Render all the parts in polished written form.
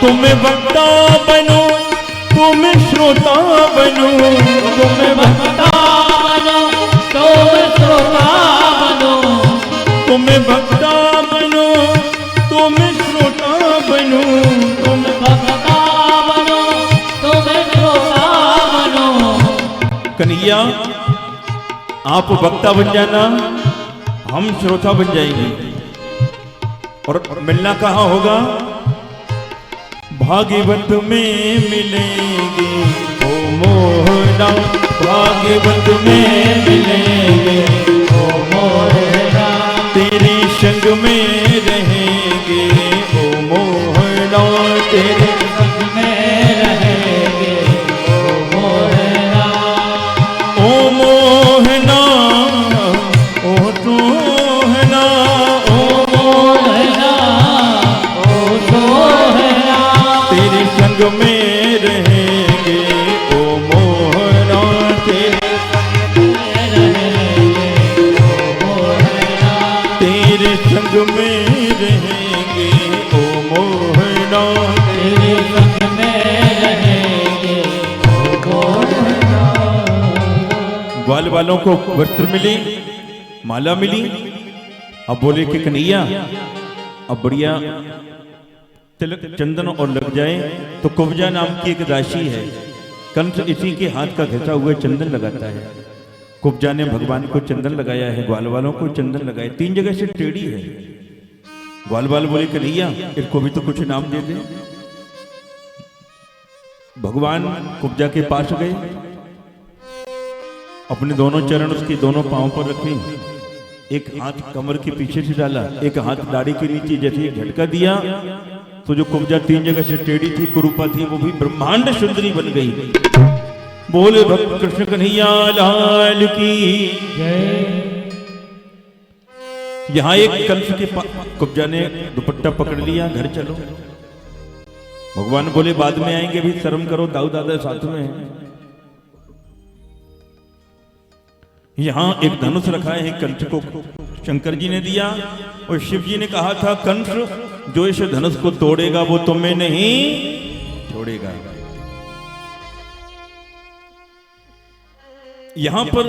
तुम्हें वक्ता बनूं, तुम्हें श्रोता बनूं, तुम्हें वक्ता बनो, तुम श्रोता बनो, तुम्हें वक्ता बनूं, तुम्हें श्रोता बनूं, तुम वक्ता बनो, तुम श्रोता बनो। कन्हैया आप वक्ता बन जाना, हम श्रोता बन जाएंगे। और मिलना कहाँ होगा? भागवत में मिलेंगे ओ मोहना, भागवत में मिलेंगे ओ मोहना, तेरे संग में रहेंगे ओ मोहना, तेरे संग में रहेंगे ओ मोहना, ओ मोहना, ओ सोहना, ओ मोहना, ओ सोहना, तेरे संग में रहेंगे ओ मोहना, तेरे तेरे संग में रहेंगे ओ मोहना, तेरे संग में रहेंगे ओ मोहना। ग्वाल वालों को वस्त्र मिली, माला मिली। अब बोले कि कन्हैया अब बढ़िया तिलक चंदन और लग जाए। तो कुब्जा नाम की एक दासी है, कंस इसी के हाथ का घिसा हुआ चंदन लगाता है। कुब्जा ने भगवान को चंदन लगाया है, ग्वाल वालों को चंदन लगाया। 3 जगह से टेढ़ी है। ग्वाल वाल बोले कन्हैया इसको भी तो कुछ नाम दे दे। भगवान कुब्जा के पास गए, अपने दोनों चरण उसके दोनों पांव पर रखे, एक हाथ कमर के पीछे से डाला, एक हाथ दाढ़ी के नीचे, जैसे झटका दिया तो जो कुब्जा 3 जगह से टेढ़ी थी, कुरूपा थी, वो भी ब्रह्मांड सुंदरी बन गई। बोले भक्त कृष्ण कन्हैया लाल की जय। यहां एक कंस के कुब्जा ने दुपट्टा पकड़ लिया, घर चलो। भगवान बोले बाद में आएंगे, भी शर्म करो, दाऊ दादा साथ में है। यहां एक धनुष रखा है, कंस को शंकर जी ने दिया और शिव जी ने कहा था कंस जो इस धनुष को तोड़ेगा वो तुम्हें नहीं छोड़ेगा। यहां पर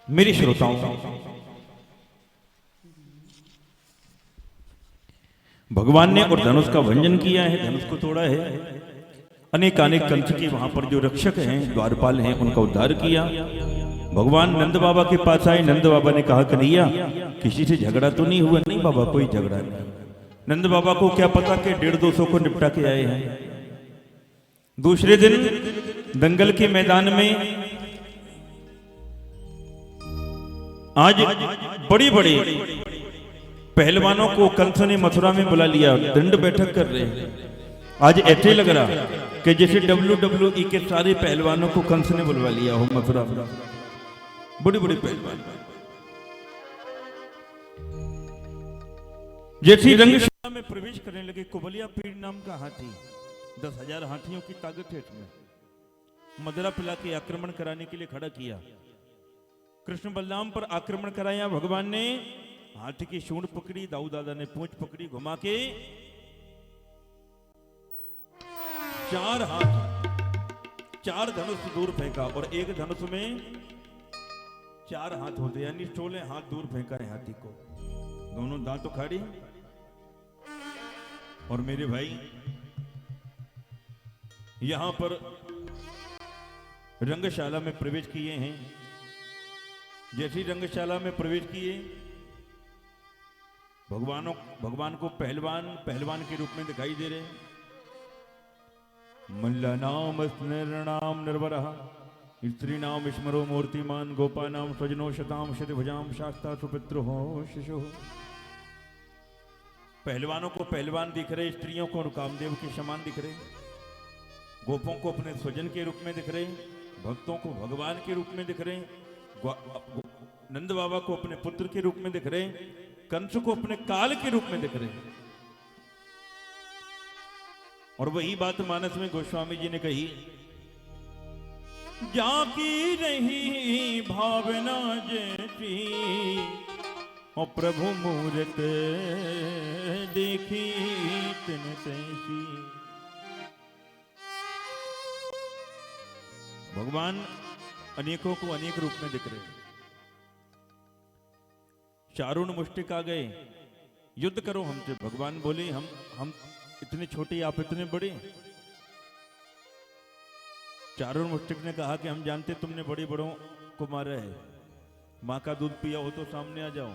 मेरी श्रोताओं, भगवान ने और धनुष का भंजन किया है, धनुष को तोड़ा है। अनेकानेक कंस के वहां पर जो रक्षक हैं, द्वारपाल हैं, उनका उद्धार किया। भगवान नंद बाबा के पास आए। नंद बाबा ने कहा कन्हैया किसी से झगड़ा तो नहीं हुआ? नहीं बाबा कोई झगड़ा नहीं। नंद बाबा को क्या पता कि 150-200 को निपटा के आए हैं। दूसरे दिन दंगल के मैदान में आज बड़ी बड़ी पहलवानों को कंस ने मथुरा में बुला लिया, दंड बैठक कर रहे हैं। आज ऐसे लग रहा कि जैसे WWE के सारे पहलवानों को कंस ने बुलवा लिया हो मथुरा में, बड़ी बड़ी पहलवान। जैसे रंगशाला में प्रवेश करने लगे, कुबलिया पीर नाम का हाथी, 10,000 हाथियों की ताकत है इसमें, मदरा पिला के आक्रमण कराने के लिए खड़ा किया। कृष्ण बलराम पर आक्रमण कराया। भगवान ने हाथी की सूंड पकड़ी, दाऊ दादा ने पूंछ पकड़ी, घुमा के 4 हाथ 4 धनुष दूर फेंका और एक धनुष में 4 हाथ होते, यानी 16 हाथ दूर फेंका है हाथी को। दोनों दांत उखाड़े और मेरे भाई यहां पर रंगशाला में प्रवेश किए हैं। जैसे ही रंगशाला में प्रवेश किए, भगवान को पहलवान के रूप में दिखाई दे रहे। मल्ला नाम नृणाम निर्वरः, स्त्री नाम स्मरो मूर्तिमान, गोपा नाम स्वजनो शताम शतभुजाम, शास्ता सुपित्रो शिशु। पहलवानों को पहलवान दिख रहे, स्त्रियों को कामदेव के समान दिख रहे, गोपों को अपने स्वजन के रूप में दिख रहे, भक्तों को भगवान के रूप में दिख रहे, नंद बाबा को अपने पुत्र के रूप में दिख रहे, कंस को अपने काल के रूप में दिख रहे। और वही बात मानस में गोस्वामी जी ने कही, जाकी रही भावना जैसी और प्रभु मूरत देखी तिन तैसी। भगवान अनेकों को अनेक रूप में दिख रहे। चारुण मुष्टिक आ गए, युद्ध करो हमसे। भगवान बोले हम इतने छोटे, आप इतने बड़े। चारुण मुष्टिक ने कहा कि हम जानते तुमने बड़े बड़ों को मारा है, माँ का दूध पिया हो तो सामने आ जाओ।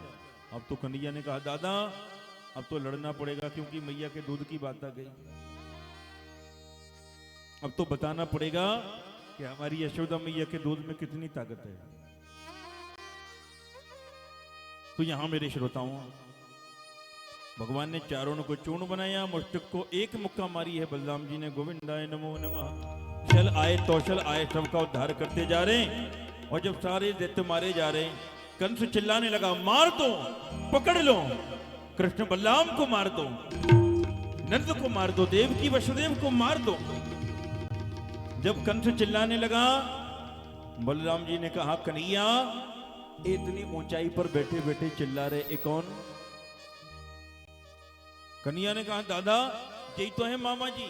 अब तो कन्हैया ने कहा दादा अब तो लड़ना पड़ेगा, क्योंकि मैया के दूध की बात आ गई। अब तो बताना पड़ेगा कि हमारी यशोदा मैया के दूध में कितनी ताकत है। तो यहां मेरे श्रोताओं, भगवान ने चारों को चूर्ण बनाया, मुष्टिक को एक मुक्का मारी है। बलराम जी ने गोविंदाय नमो नमः। चल आए तौशल आए, सबका उद्धार करते जा रहे हैं। और जब सारे दैत्य मारे जा रहे हैं, कंस चिल्लाने लगा मार दो, पकड़ लो, कृष्ण बलराम को मार दो, नंद को मार दो, देवकी वसुदेव को मार दो। जब कंस चिल्लाने लगा, बलराम जी ने कहा कन्हैया इतनी ऊंचाई पर बैठे बैठे चिल्ला रहे ये कौन? कन्हैया ने कहा दादा यही तो है मामा जी।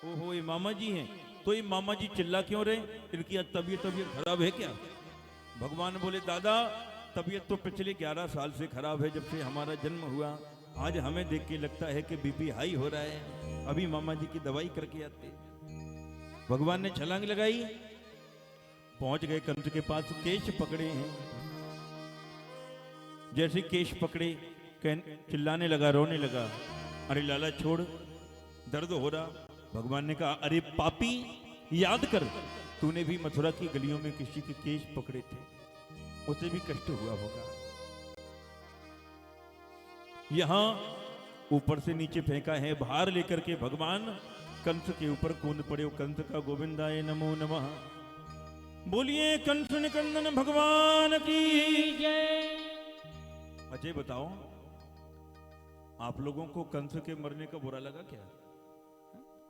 ओहो ये मामा जी हैं, तो ये मामा जी चिल्ला क्यों रहे? इनकी तबीयत खराब है क्या? भगवान बोले दादा तबीयत तो पिछले 11 साल से खराब है, जब से हमारा जन्म हुआ। आज हमें देख के लगता है कि बीपी हाई हो रहा है, अभी मामा जी की दवाई करके आते। भगवान ने छलांग लगाई, पहुंच गए कंस के पास, केश पकड़े हैं। जैसे केश पकड़े चिल्लाने लगा, रोने लगा, अरे लाला छोड़, दर्द हो रहा। भगवान ने कहा अरे पापी याद कर, तूने भी मथुरा की गलियों में किसी के केश पकड़े थे, उसे भी कष्ट हुआ होगा। यहां ऊपर से नीचे फेंका है, भार लेकर के भगवान कंस के ऊपर कूद पड़े। कंस का गोविंदाय नमो नमः। बोलिए कंस निकंदन भगवान की जय। अजय बताओ, आप लोगों को कंस के मरने का बुरा लगा क्या?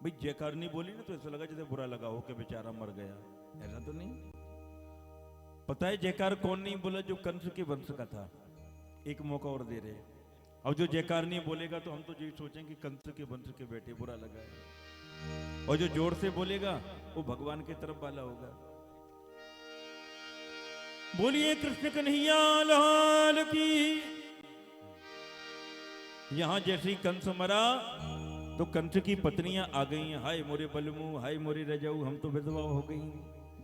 भाई जयकार नहीं बोली ना तो ऐसा लगा जैसे बुरा लगा हो कि बेचारा मर गया, ऐसा तो नहीं। पता है जयकार कौन नहीं बोला? जो कंस के वंश का था। एक मौका और दे रहे। अब जो जयकार नहीं बोलेगा तो हम तो यही सोचेंगे कंस के वंश के बेटे, बुरा लगा है। और जो जोर से बोलेगा वो भगवान की तरफ वाला होगा। बोलिए कृष्ण कन्हैया लाल की। यहां जैसे कंस मरा तो कंस की पत्नियां आ गई, हाय मोरे बलमू, हाय मोरे रजाऊ, हम तो विधवा हो गई।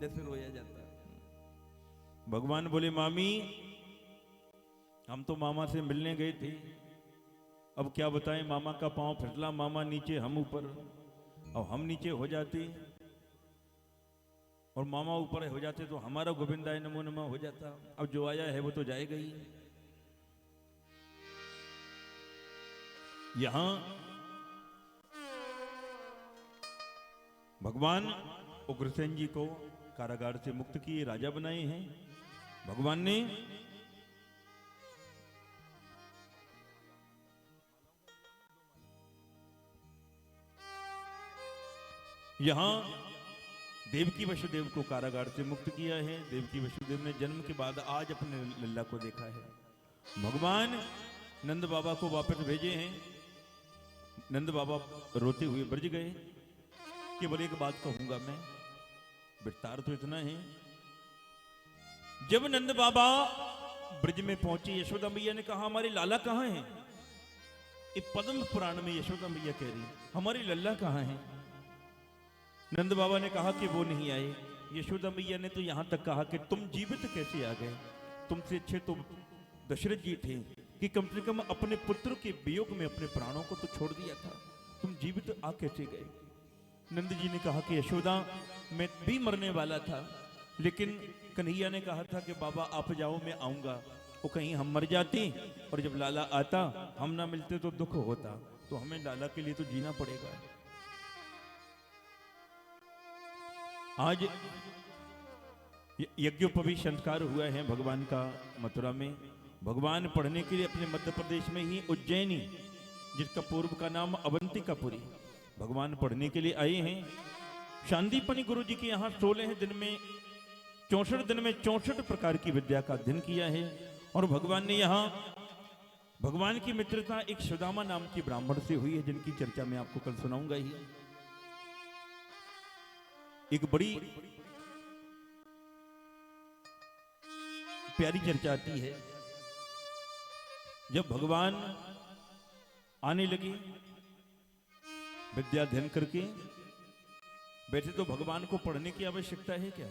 जैसे रोया जाता है। भगवान बोले मामी हम तो मामा से मिलने गए थे, अब क्या बताएं, मामा का पांव फिसला, मामा नीचे हम ऊपर। अब हम नीचे हो जाते और मामा ऊपर हो जाते तो हमारा गोविंदाय नमो नमः हो जाता। अब जो आया है वो तो जाएगा ही। यहां भगवान उग्रसेन जी को कारागार से मुक्त किए, राजा बनाए हैं भगवान ने। यहां देवकी वसुदेव को कारागार से मुक्त किया है। देवकी वसुदेव ने जन्म के बाद आज अपने लल्ला को देखा है। भगवान नंद बाबा को वापस भेजे हैं। नंद बाबा रोते हुए ब्रज गए। केवल एक बात कहूंगा मैं, विस्तार तो इतना है। जब नंद बाबा ब्रज में पहुंचे, यशोदा मैया ने कहा हमारे लाला कहां हैं? एक पद्म पुराण में यशोदा मैया कह रही हमारे लल्ला कहां हैं? नंद बाबा ने कहा कि वो नहीं आए। यशोदा मैया ने तो यहां तक कहा कि तुम जीवित कैसे आ गए? तुमसे अच्छे तो दशरथ जी थे कि कम से कम अपने पुत्र के वियोग में अपने प्राणों को तो छोड़ दिया था, तुम जीवित आ कैसे गए? नंद जी ने कहा कि यशोदा मैं भी मरने वाला था, लेकिन कन्हैया ने कहा था कि बाबा आप जाओ मैं आऊंगा। वो कहीं हम मर जाते और जब लाला आता हम ना मिलते तो दुख होता, तो हमें लाला के लिए तो जीना पड़ेगा। आज यज्ञोपवीत संस्कार हुआ है भगवान का मथुरा में। भगवान पढ़ने के लिए अपने मध्य प्रदेश में ही उज्जैनी, जिसका पूर्व का नाम अवंतिकापुरी, भगवान पढ़ने के लिए आए हैं। शांतिपनी गुरु जी के यहाँ 16 दिन में 64 दिन में 64 प्रकार की विद्या का अध्ययन किया है। और भगवान ने यहाँ भगवान की मित्रता एक सुदामा नाम की ब्राह्मण से हुई है, जिनकी चर्चा मैं आपको कल सुनाऊंगा ही। एक बड़ी प्यारी चर्चा आती है, जब भगवान आने लगे विद्या अध्ययन करके। वैसे तो भगवान को पढ़ने की आवश्यकता है क्या,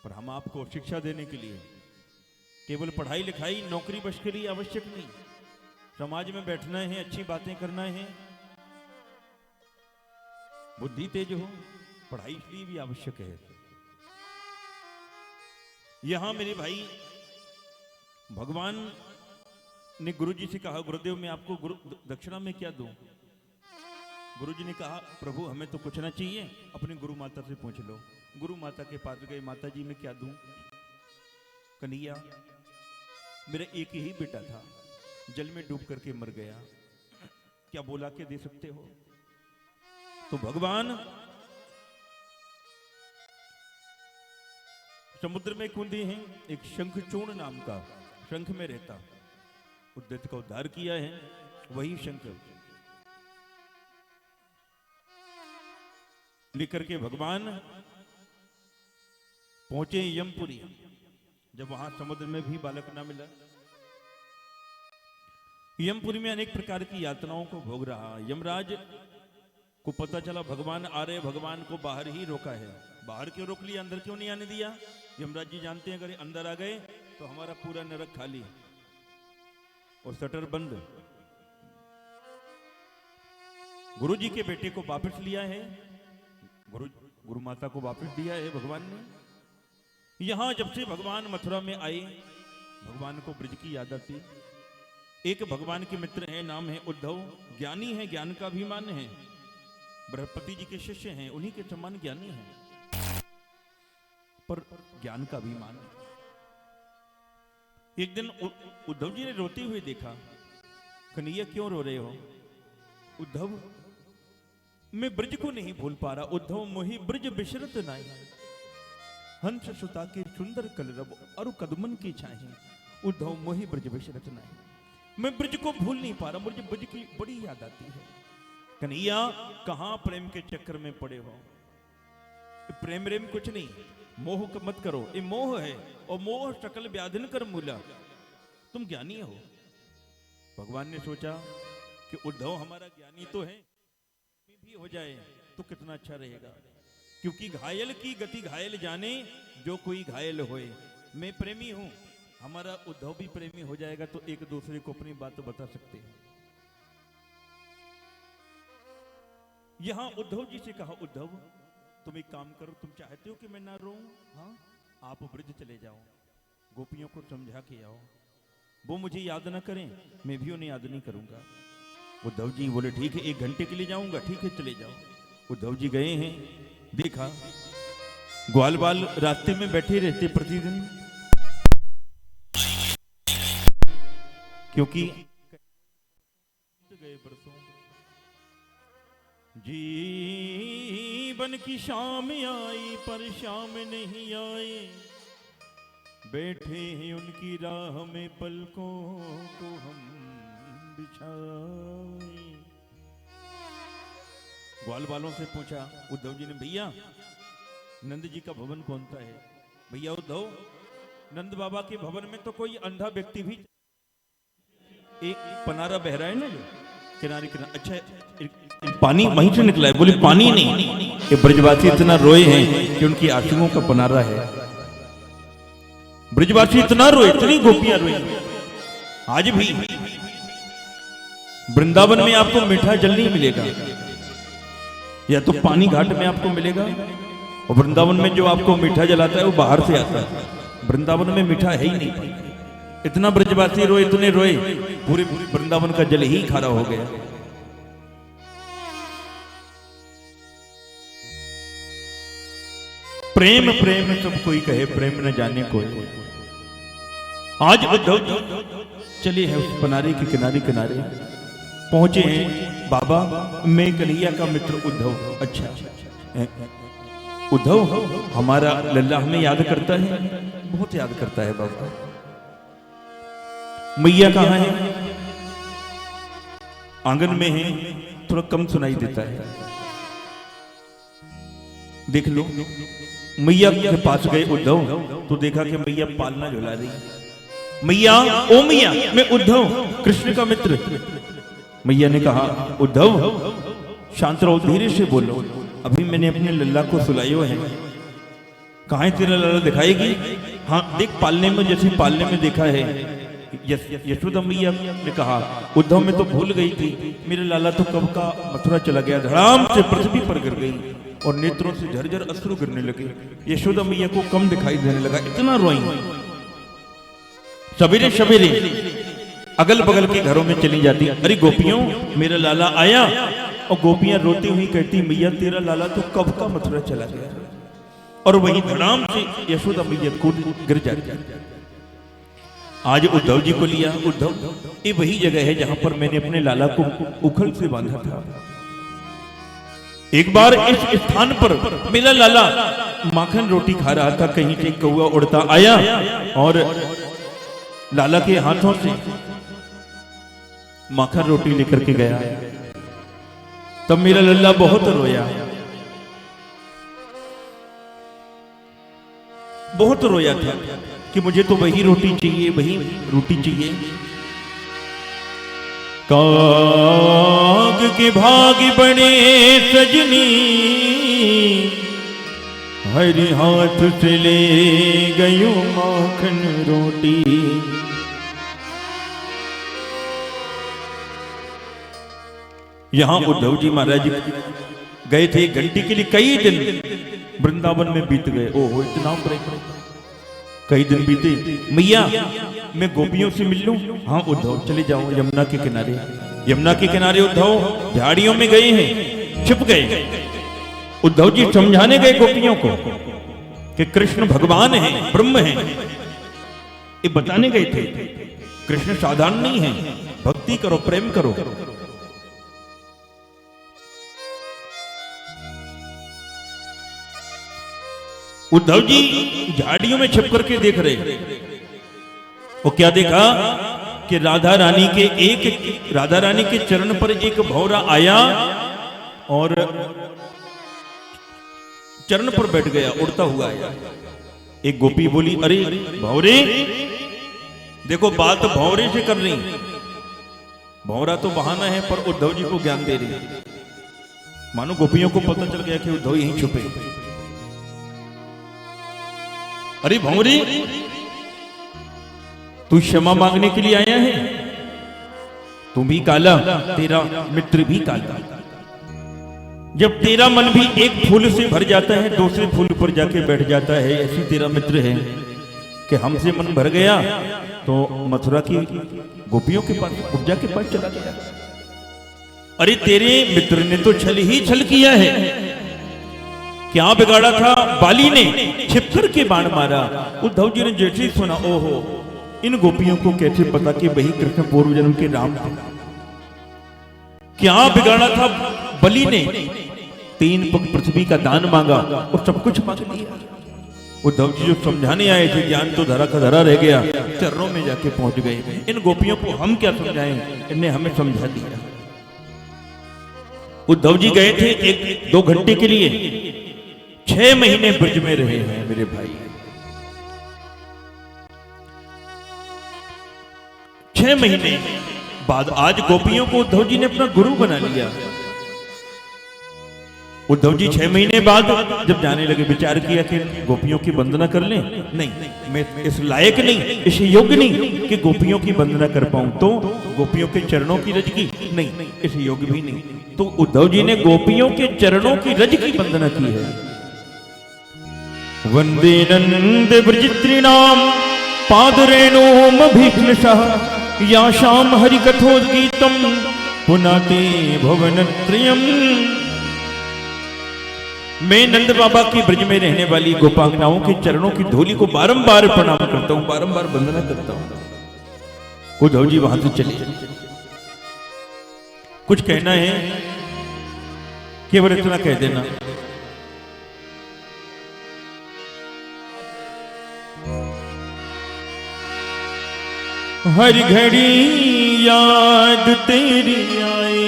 पर हम आपको शिक्षा देने के लिए, केवल पढ़ाई लिखाई नौकरी बश के लिए आवश्यक नहीं। समाज में बैठना है, अच्छी बातें करना है, बुद्धि तेज हो, पढ़ाई इसलिए भी आवश्यक है। यहां मेरे भाई भगवान ने गुरु जी से कहा, गुरुदेव मैं आपको गुरु दक्षिणा में क्या दूं? गुरु जी ने कहा, प्रभु हमें तो कुछ ना चाहिए, अपनी गुरु माता से पूछ लो। गुरु माता के पास गए, माता जी मैं क्या दूं? कन्हैया मेरा एक ही बेटा था, जल में डूब करके मर गया, क्या बोला के दे सकते हो? तो भगवान समुद्र में कूदे हैं, एक शंखचूर्ण नाम का शंख में रहता, उद्यत का उद्धार किया है, वही शंख लेकर के भगवान पहुंचे यमपुरी। जब वहां समुद्र में भी बालक ना मिला, यमपुरी में अनेक प्रकार की यातनाओं को भोग रहा। यमराज को पता चला भगवान आ रहे, भगवान को बाहर ही रोका है। बाहर क्यों रोक लिया, अंदर क्यों नहीं आने दिया? यमराज जी जानते हैं अगर अंदर आ गए तो हमारा पूरा नरक खाली और शटर बंद। गुरु जी के बेटे को वापस लिया है, गुरु माता को वापस दिया है भगवान ने। यहां जब से भगवान मथुरा में आए, भगवान को ब्रज की याद आती। एक भगवान के मित्र हैं, नाम है उद्धव, ज्ञानी है, ज्ञान का अभिमान है, बृहस्पति जी के शिष्य हैं, उन्हीं के समान ज्ञानी हैं, पर ज्ञान का अभिमान। एक दिन उद्धव जी ने रोते हुए देखा, कन्हैया क्यों रो रहे हो? उद्धव मैं ब्रज को नहीं भूल पा रहा, उद्धव मोहि ब्रज बिशरत नाई, हंस सुता के सुंदर कलरव और कदमन की छाही, उद्धव मोहि ब्रज बिशरत नाई। मैं ब्रज को भूल नहीं पा रहा, मुझे ब्रज की बड़ी याद आती है। कन्हैया कहां प्रेम के चक्कर में पड़े हो? प्रेम रेम कुछ नहीं, मोह मत करो, ये मोह है, और मोह सकल व्याधिन कर मूला। तुम ज्ञानी हो। भगवान ने सोचा कि उद्धव हमारा ज्ञानी तो है, भी हो जाए तो कितना अच्छा रहेगा, क्योंकि घायल की गति घायल जाने, जो कोई घायल होए। मैं प्रेमी हूं, हमारा उद्धव भी प्रेमी हो जाएगा तो एक दूसरे को अपनी बात बता सकते हैं। यहां उद्धव जी से कहा, उद्धव तुम एक काम करो, तुम चाहते हो कि मैं ना रोऊं? हाँ, आप ब्रज चले जाओ, गोपियों को समझा के आओ, वो मुझे याद ना करें, मैं भी उन्हें याद नहीं करूंगा। उद्धव जी बोले ठीक है, 1 घंटे के लिए जाऊंगा, ठीक है चले जाओ। उद्धव जी गए हैं, देखा ग्वाल बाल रास्ते में बैठे रहते प्रतिदिन, क्योंकि गए बरसों। जीवन की शाम आई पर शाम नहीं आए, बैठे हैं उनकी राह में पलकों को हम बिछाए। ग्वाल वालों से पूछा उद्धव जी ने, भैया नंद जी का भवन कौन सा है? भैया उद्धव, नंद बाबा के भवन में तो कोई अंधा व्यक्ति भी, एक पनारा बह रहा है ना जो किनारे किनारे, अच्छा पानी वहीं से निकला है। बोले पानी नहीं, ये ब्रजवासी इतना रोए हैं कि उनकी आंसुओं का पनारा है। ब्रजवासी इतना रोए, इतनी गोपियां रोई। आज भी वृंदावन में आपको मीठा जल नहीं मिलेगा, या तो पानी घाट में आपको मिलेगा, और वृंदावन में जो आपको मीठा जल आता है वो बाहर से आता है। वृंदावन में मीठा है ही नहीं। इतना ब्रजवासी रोए, इतने रोए, पूरे वृंदावन का जल ही खारा हो गया। प्रेम प्रेम सब कोई कहे, प्रेम न जाने कोई। आज उद्धव चले हैं उस पनारे के किनारे किनारे, पहुंचे हैं। बाबा मैं कन्हैया का मित्र उद्धव। अच्छा उद्धव, हमारा लल्ला हमें याद करता है? बहुत याद करता है बाबा। मैया कहाँ है? आंगन में है, थोड़ा कम सुनाई देता है। देख लो, मैया के पास गए उद्धव तो देखा कि मैया पालना झुला रही। मैया, ओ मैया, मैं उद्धव, कृष्ण का मित्र। मैया ने कहा, उद्धव शांत रहो, धीरे से बोलो, अभी मैंने अपने लल्ला को सुलायो है। कहाँ है तेरा लल्ला, दिखाएगी? हाँ देख, पालने में, जैसे पालने में देखा है। यशोदा मैया ने कहा, उद्धव मैं तो भूल गई थी, मेरा लाला तो कब का मथुरा चला गया। धड़ाम से पृथ्वी पर गिर गई और नेत्रों से झरझर अश्रु गिरने लगे। यशोदा मैया को कम दिखाई देने लगा, इतना रोई। सवेरे सवेरे अगल बगल के घरों में चली जाती, अरे गोपियों मेरा लाला आया। और गोपियां रोती हुई कहती, मैया तेरा लाला तो कब का मथुरा चला गया। और वही धड़ाम से यशोदा मैया कूद गिर जाती। आज उद्धव जी को लिया। उद्धव, ये वही जगह है जहां पर मैंने अपने लाला को उखल से बांधा था। एक बार इस स्थान पर मेरा लाला माखन रोटी खा रहा था, कहीं से कौवा उड़ता आया और लाला के हाथों से माखन रोटी लेकर के गया। तब मेरा लल्ला बहुत रोया, बहुत रोया था कि मुझे तो वही रोटी चाहिए, वही रोटी चाहिए। काग के भाग बने सजनी, हरि हाथ से ले गयो माखन रोटी। यहां उद्धव जी महाराज गए थे घंटी के लिए, कई दिन वृंदावन में बीत गए। ओहो, इतना कई दिन बीते। मैया मैं गोपियों से मिल लूं? हाँ उद्धव चले जाओ यमुना के किनारे। यमुना के किनारे उद्धव झाड़ियों में गए हैं, छिप गए। उद्धव जी समझाने गए गोपियों को कि कृष्ण भगवान है, ब्रह्म है, ये बताने गए थे। कृष्ण साधारण नहीं है, भक्ति करो, प्रेम करो। उद्धव जी झाड़ियों में छिप करके देख रहे। वो क्या देखा कि राधा रानी के चरण पर एक भौरा आया और चरण पर बैठ गया, उड़ता हुआ आया। एक गोपी बोली, अरे भौरे, देखो बात भौरे से कर रही। भौरा तो बहाना है पर उद्धव जी को ज्ञान दे रही। मानो गोपियों को पता चल गया कि उद्धव यहीं छुपे। अरे भौरी, तू क्षमा मांगने के लिए आया है? तू भी काला, तेरा मित्र भी काला। जब तेरा मन भी एक फूल से भर जाता है, दूसरे फूल पर जाके बैठ जाता है, ऐसी तेरा मित्र है कि हमसे मन भर गया तो मथुरा की गोपियों के पास, कुब्जा के पास चला गया। अरे तेरे मित्र ने तो छल ही छल किया है। क्या बिगाड़ा था? बाली ने छिपकर के बाण मारा। उद्धव जी ने जैसे ही सुना, ओहो, इन गोपियों को कैसे पता कि वही कृष्ण पूर्व जन्म के राम थे। क्या बिगाड़ा था? बलि ने 3 पग पृथ्वी का दान मांगा और सब कुछ मांग लिया। उद्धव जी जो समझाने आए थे, ज्ञान तो धरा का धरा रह गया, चरणों में जाके पहुंच गए। इन गोपियों को हम क्या समझाएं, इनने हमें समझा दिया। उद्धव जी गए थे 1-2 घंटे के लिए, 6 महीने ब्रज में रहे हैं मेरे भाई। 6 महीने बाद आज गोपियों को उद्धव जी ने अपना गुरु बना लिया। उद्धव जी 6 महीने बाद जब जाने लगे, विचार किया कि गोपियों की वंदना कर लें। नहीं, मैं इस लायक नहीं, इस योग्य नहीं कि गोपियों की वंदना कर पाऊं। तो गोपियों के चरणों की रज की नहीं, इस योग्य भी नहीं। तो उद्धव जी ने गोपियों के चरणों की रज की वंदना की है। वंदे नंद ब्रजत्रिनाम पादरेणुम भीष्मशः या शाम हरि कथोद्गीतम पुनाते भुवनत्रयम्। मैं नंद बाबा की ब्रज में रहने वाली गोपांगनाओं के चरणों की धूलि को बारंबार प्रणाम करता हूं, बारंबार वंदना करता हूं। उद्धव जी वहां से चले। कुछ कहना है, केवल इतना कह देना, हर घड़ी याद तेरी आए,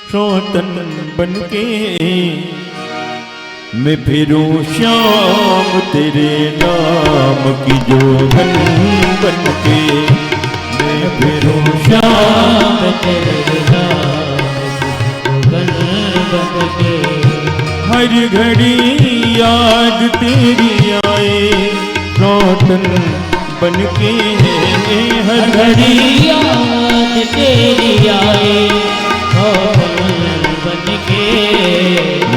सौतन बनके मैं फिरूं श्याम तेरे नाम की जोगन बनके। मैं फिरूं श्याम तेरे नाम जोगन बनके। हर घड़ी याद तेरी आए सौतन बनके। हर घड़ी याद तेरी आए सौतन बनके।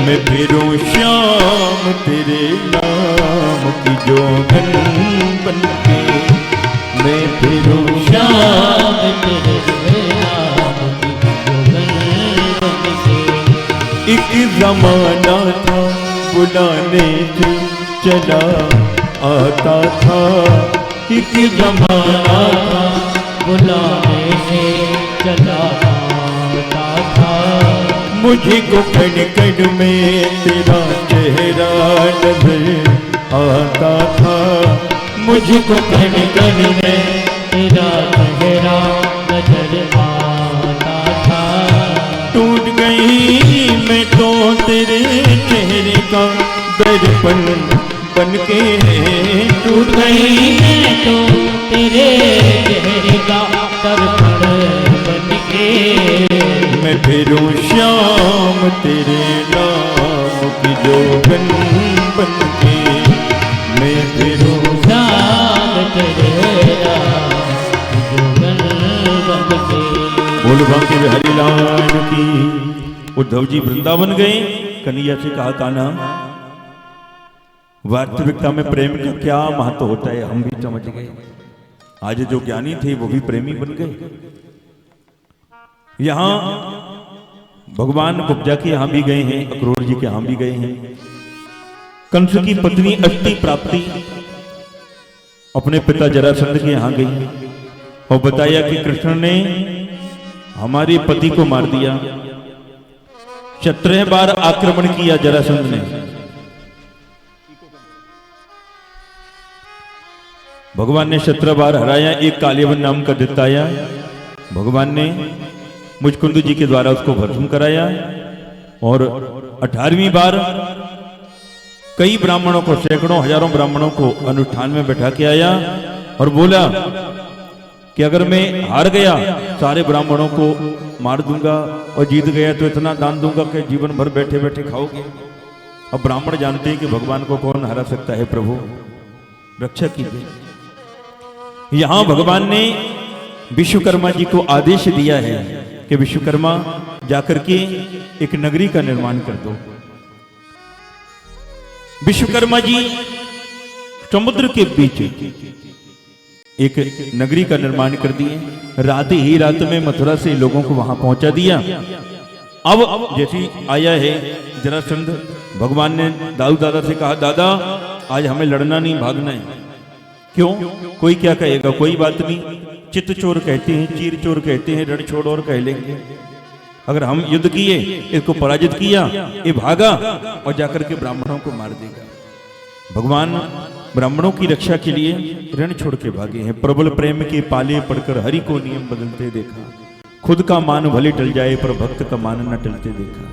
मैं फिरूं श्याम तेरे नाम की जोगन बनके। मैं फिरूं श्याम तेरे नाम की जोगन बनके। एक जमाना था बुलाने से चला आता था। एक जमाना था बुलाने से चला आता था। मुझे को कण कण में तेरा चेहरा नजर आता था। मुझको कण कण में तेरा चेहरा नजर आता था। टूट गई मैं तो तेरे चेहरे का दर्पण बनके। टूट गई मैं तो तेरे चेहरे का दर्पण बनके। मैं फिरूं श्याम तेरे नाम की जोगन बनके। मैं फिरूं श्याम तेरे नाम की जोगन बनके। बोल बांके बिहारी लाल की। उद्धव जी वृंदावन गए, कन्हैया से कहा कान्हा वास्तविकता में प्रेम का क्या महत्व होता है हम भी समझ गए। आज जो ज्ञानी थे वो भी प्रेमी बन गए। यहां भगवान कुब्जा के यहां भी गए हैं, अक्रूर जी के यहां भी गए हैं। कंस की पत्नी अष्टि प्राप्ति अपने पिता जरासंध के यहां गई और बताया कि कृष्ण ने हमारे पति को मार दिया। 17 बार आक्रमण किया जरासंध ने। भगवान ने 17 बार हराया। एक कालियवन नाम का दैत्य आया, भगवान ने मुचकुंद जी के द्वारा उसको भस्म कराया। और 18वीं बार कई ब्राह्मणों को, सैकड़ों हजारों ब्राह्मणों को अनुष्ठान में बैठा के आया और बोला कि अगर मैं हार गया सारे ब्राह्मणों को मार दूंगा और जीत गया तो इतना दान दूंगा कि जीवन भर बैठे बैठे खाओगे। अब ब्राह्मण जानते हैं कि भगवान को कौन हरा सकता है, प्रभु रक्षा कीजिए। यहां भगवान ने विश्वकर्मा जी को आदेश दिया है कि विश्वकर्मा जाकर के एक नगरी का निर्माण कर दो। विश्वकर्मा जी समुद्र के बीच एक नगरी का निर्माण कर दिए। रात ही रात में मथुरा से लोगों को वहां पहुंचा दिया। अब जैसी आया है जरासंध, भगवान ने दाऊ दादा से कहा दादा आज हमें लड़ना नहीं, भागना है। क्यों? कोई क्या कहेगा, कोई बात नहीं। चित्त चोर कहते हैं, चीर चोर कहते हैं, रण छोड़ और कह लेंगे। अगर हम युद्ध किए, इसको पराजित किया, ये भागा और जाकर के ब्राह्मणों को मार देगा। भगवान ब्राह्मणों की रक्षा के लिए रण छोड़ के भागे हैं। प्रबल प्रेम के पाले पड़कर हरि को नियम बदलते देखा। खुद का मान भले टल जाए पर भक्त का मान न टलते देखा।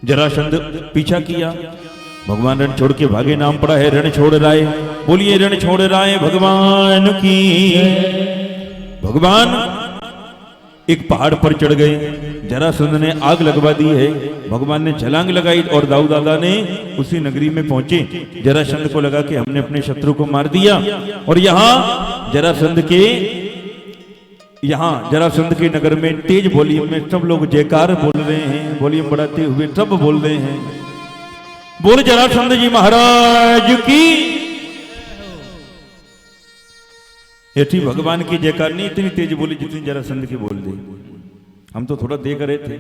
जरासंध पीछा किया, भगवान रण छोड़ के भागे। नाम पड़ा है रण छोड़ राय। बोलिए रण छोड़ राय भगवान की। भगवान एक पहाड़ पर चढ़ गए। जरासंध ने आग लगवा दी है, भगवान ने छलांग लगाई और दाऊ दादा ने उसी नगरी में पहुंचे। जरासंध को लगा कि हमने अपने शत्रु को मार दिया। और यहां जरासंध के नगर में तेज वॉल्यूम में सब लोग जयकार बोल रहे हैं, वॉल्यूम बढ़ाते हुए सब बोल रहे हैं, बोल जरासंध जी महाराज की। ये थी भगवान की जयकार नहीं इतनी तेज बोली जितनी जरासंध की बोल दी। हम तो थोड़ा देख रहे थे,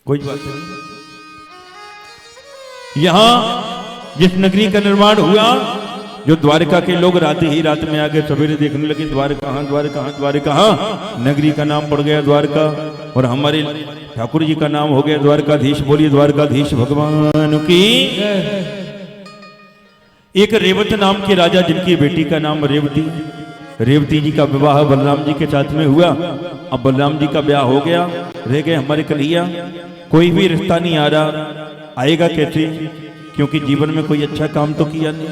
कोई बात नहीं। यहां जिस नगरी का निर्माण हुआ, जो द्वारका के लोग रात ही रात में आगे सवेरे देखने लगे द्वारका, नगरी का नाम पड़ गया द्वारका। और हमारे ठाकुर जी का नाम हो गया द्वारकाधीश। बोलिए द्वारकाधीश भगवान की। एक रेवत नाम के राजा, जिनकी बेटी का नाम रेवती, रेवती जी का विवाह बलराम जी के साथ में हुआ। अब बलराम जी का ब्याह हो गया, रह गए हमारे कन्हैया। कोई भी रिश्ता नहीं आ रहा, आएगा कैसे? क्योंकि जीवन में कोई अच्छा काम तो किया नहीं।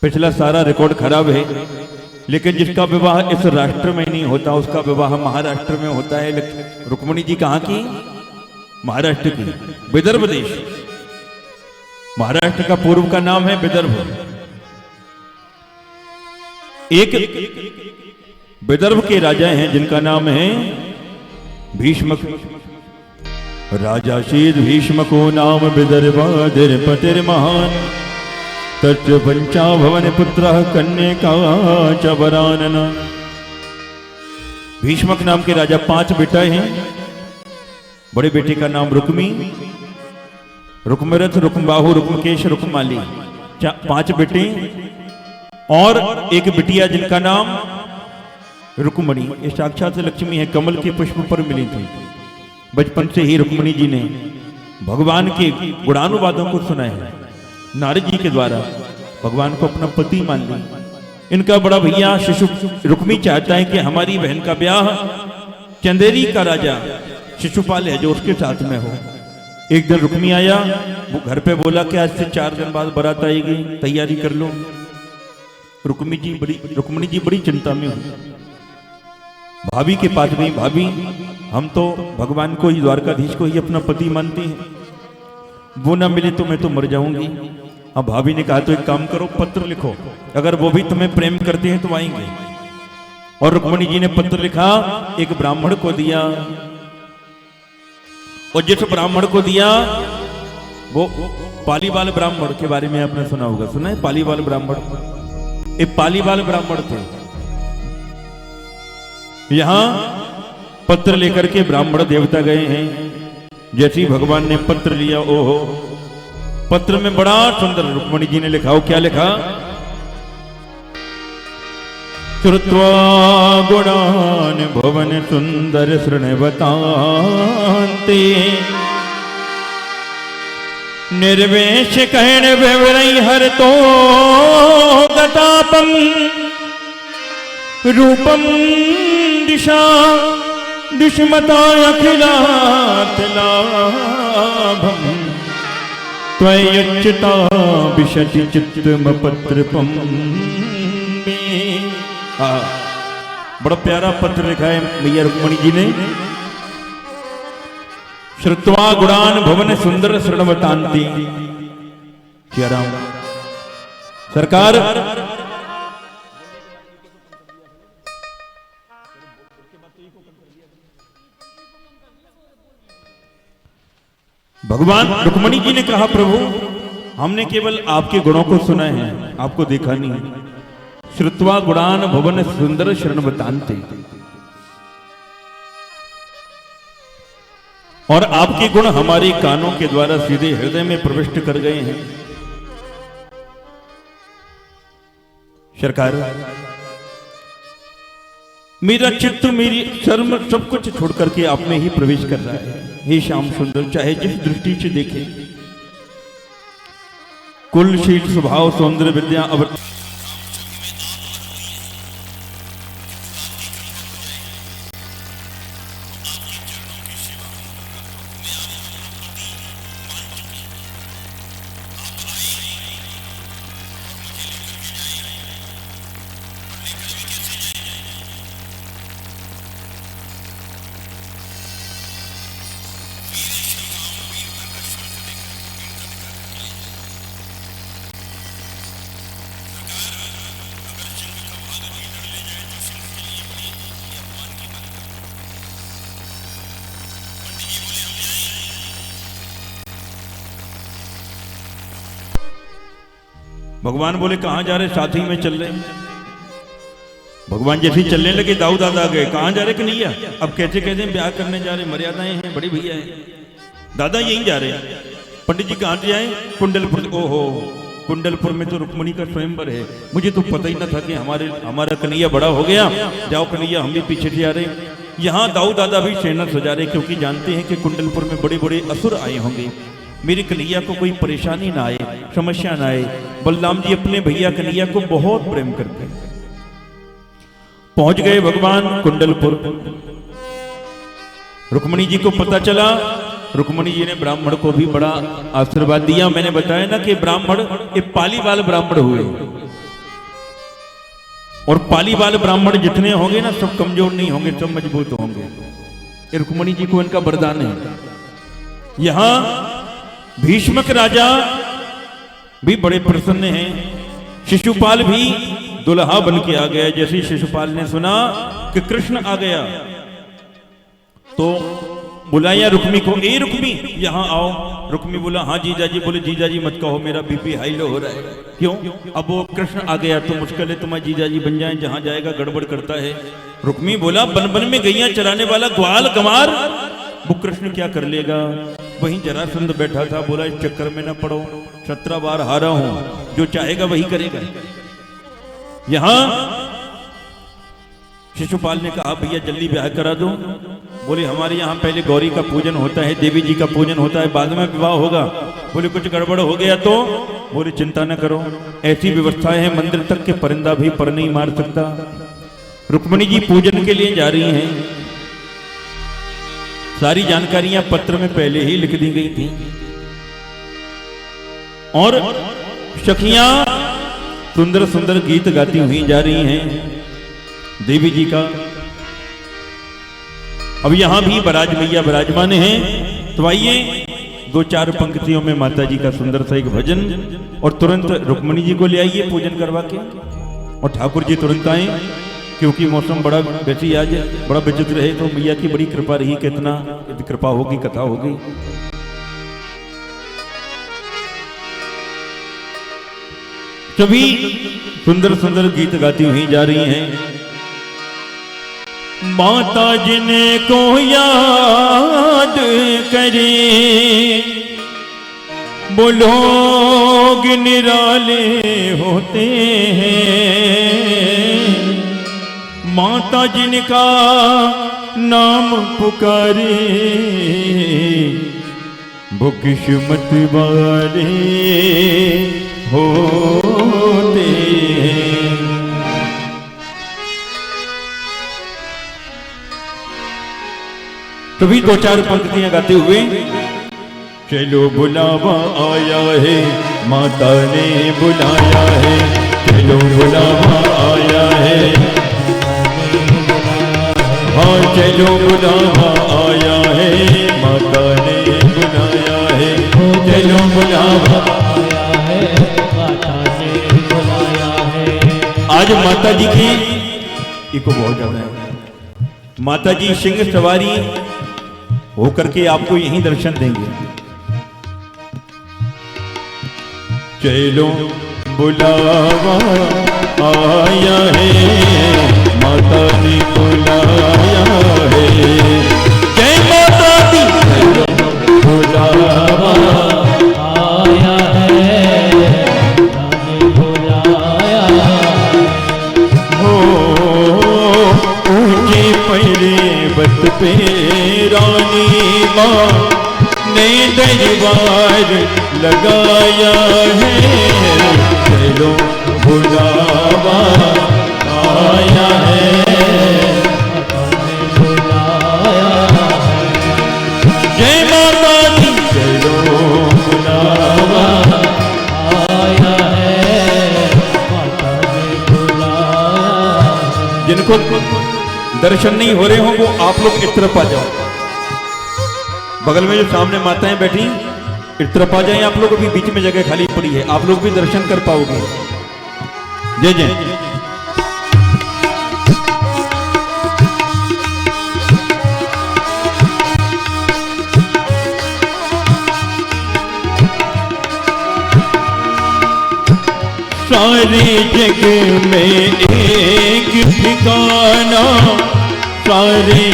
पिछला सारा रिकॉर्ड खराब है। लेकिन जिसका विवाह इस राष्ट्र में नहीं होता, उसका विवाह महाराष्ट्र में होता है। रुक्मिणी जी कहाँ की? महाराष्ट्र की, विदर्भ देश। महाराष्ट्र का पूर्व का नाम है विदर्भ। एक विदर्भ के राजा हैं जिनका नाम है भीष्मक। राजा शीत भीष्मको नाम विदर्भाधिपतिर महान, तत्र पंचा भवन पुत्र कन्या च वरानन। भीष्मक नाम के राजा 5 बेटा हैं। बड़े बेटे का नाम रुक्मी, रुक्मरथ, रुक्मबाहु, रुक्मकेश, रुक्माली, 5 बेटे। और एक बिटिया जिनका नाम रुक्मणी। ये साक्षात लक्ष्मी है, कमल के पुष्प पर मिली थी। बचपन से ही रुक्मणी जी ने भगवान के गुणानुवादों को सुना है। नारद जी के द्वारा भगवान को अपना पति मान ली। इनका बड़ा भैया शिशु रुक्मी चाहता है कि हमारी बहन का ब्याह चंदेरी का राजा शिशुपाल है जो उसके साथ में हो। एक दिन रुक्मी आया, वो घर पे बोला कि आज से 4 दिन बाद बारात आएगी, तैयारी कर लो। रुक्मिणी जी बड़ी चिंता में हुई। भाभी के पास गई, भाभी हम तो भगवान को ही, द्वारकाधीश को ही अपना पति मानती हैं, वो ना मिले तो मैं तो मर जाऊंगी। अब भाभी ने कहा तो एक काम करो, पत्र लिखो, अगर वो भी तुम्हें प्रेम करते हैं तो आएंगे। और रुक्मिणी जी ने पत्र लिखा, एक ब्राह्मण को दिया। और जिस ब्राह्मण को दिया वो पालीवाल ब्राह्मण के बारे में आपने सुना होगा, सुना है? पालीवाल ब्राह्मण, एक पालीवाल ब्राह्मण थे। यहां पत्र लेकर के ब्राह्मण देवता गए हैं। जैसे ही भगवान ने पत्र लिया, ओहो, पत्र में बड़ा सुंदर रुक्मिणी जी ने लिखा। हो क्या लिखा? श्रुत्वा गुणान भवन सुंदर शृण्वतान्ते, निर्वेश कहन विवरै हर तो गतापम, रूपम दिशा दुष्मता अखिलात लाभम, त्वयच्युता विशति चित्तम पत्रपम। बड़ा प्यारा पत्र लिखा है मैया रुक्मिणी जी ने। श्रुत्वा गुणान भवन सुंदर शृण्वतान्ति। क्या राम सरकार भगवान रुक्मिणी जी ने कहा, प्रभु हमने केवल आपके गुणों को सुना है, आपको देखा नहीं। श्रुत्वा गुणान भवन सुंदर शृण्वतान्ति, और आपके गुण हमारे कानों के द्वारा सीधे हृदय में प्रविष्ट कर गए हैं। सरकार मेरा चित्त, मेरी शर्म, सब कुछ छोड़ करके आप में ही प्रवेश कर रहा है। हे श्याम सुंदर, चाहे जिस दृष्टि से देखे, कुलशील स्वभाव, सौंदर्य, विद्या, अवर भगवान बोले कहां जा रहे? साथ ही में चल रहे। भगवान जैसे ही चलने लगे, दाऊ दादा आ गए। कहां जा रहे कन्हैया? अब कैसे कहते हैं ब्याह करने जा रहे, मर्यादाएं हैं, बड़ी भैया है। दादा यहीं जा रहे हैं। पंडित जी कहां से आए? कुंडलपुर। ओहो, कुंडलपुर में तो रुक्मिणी का स्वयंवर है। मुझे तो पता ही ना था कि हमारा कन्हैया बड़ा हो गया। जाओ कन्हैया, हम भी पीछे से आ रहे। यहाँ दाऊ दादा भी सेना सजा रहे, क्योंकि जानते हैं कि कुंडलपुर में बड़े बड़े असुर आए होंगे। मेरे कन्हैया को कोई परेशानी ना आए, समस्या ना आए। बलराम जी अपने भैया कन्हैया को बहुत प्रेम करते हैं। पहुंच गए भगवान कुंडलपुर। रुक्मणी जी को पता चला। रुक्मणी जी ने ब्राह्मण को भी बड़ा आशीर्वाद दिया। मैंने बताया ना कि ब्राह्मण ये पालीवाल ब्राह्मण हुए, और पालीवाल ब्राह्मण जितने होंगे ना सब कमजोर नहीं होंगे, सब मजबूत होंगे। ये रुक्मणी जी को इनका वरदान है। यहां भीष्मक राजा भी बड़े प्रसन्न हैं। शिशुपाल भी दुल्हा बन के आ गया। जैसे शिशुपाल ने सुना कि कृष्ण आ गया तो बुलाया रुक्मी को, ए रुक्मी यहां आओ। रुक्मी बोला हाँ जीजा जी। बोले जीजा जी मत कहो, मेरा बीपी हाई लो हो रहा है। क्यों? अब वो कृष्ण आ गया तो मुश्किल है तुम्हारे जीजा जी बन जाए, जहां जाएगा गड़बड़ करता है। रुक्मी बोला बन बन में गैया चराने वाला ग्वाल गंवार वो कृष्ण क्या कर लेगा। वहीं जरासंध बैठा था। बोला इस चक्कर में ना पड़ो, 17 बार हारा हूं, जो चाहेगा वही करेगा। यहां शिशुपाल ने कहा भैया जल्दी ब्याह करा दो। बोले हमारे यहाँ पहले गौरी का पूजन होता है, देवी जी का पूजन होता है, बाद में विवाह होगा। बोले कुछ गड़बड़ हो गया तो? बोले चिंता न करो, ऐसी व्यवस्था है मंदिर तक के परिंदा भी पर नहीं मार सकता। रुक्मणी जी पूजन के लिए जा रही हैं। सारी जानकारियां पत्र में पहले ही लिख दी गई थी, और सखियां सुंदर सुंदर गीत गाती हुई जा रही हैं देवी जी का। अब यहां भी बराज मैया विराजमान हैं। तो आइए 2-4 पंक्तियों में माता जी का सुंदर सा एक भजन, और तुरंत रुक्मणी जी को ले आइए पूजन करवा के, और ठाकुर जी तुरंत आए, क्योंकि मौसम बड़ा वैसी आज बड़ा विचित्र है। तो मैया की बड़ी कृपा रही, कितना कृपा होगी, कथा होगी। सभी सुंदर सुंदर गीत गाती हुई जा रही हैं। माता जिनको याद करे वो लोग निराले होते हैं। माता जिनका नाम पुकारे वो किस्मत वाले होते हैं। तभी 2-4 पंक्तियां गाते हुए चलो बुलावा आया है, माता ने बुलाया है। चलो बुलावा आया है, हाँ चलो बुलावा आया है, माता ने बुलाया है। चलो बुलावा आया है, माता ने बुलाया है। आज माता जी की इको बहुत ज्यादा है। माता जी सिंह सवारी होकर के आपको यहीं दर्शन देंगे। चलो बुलावा आया है, माता ने बुलाया है। जय माता दी। बुलावा आया है, माता ने बुलाया हो ऊंचे पर्वत पे रानी माँ ने दरबार लगाया है। चलो बुलावा आया है, माता ने बुलाया जय माता दी। चलो बुलावा आया है, माता ने बुलाया। जिनको दर्शन नहीं हो रहे हो वो आप लोग इस तरफ आ जाओ। बगल में जो सामने माताएं बैठी इस तरफ आ जाए। आप लोग अभी बीच में जगह खाली पड़ी है, आप लोग भी दर्शन कर पाओगे। जय जय। सारे जग में एक ठिकाना, सारे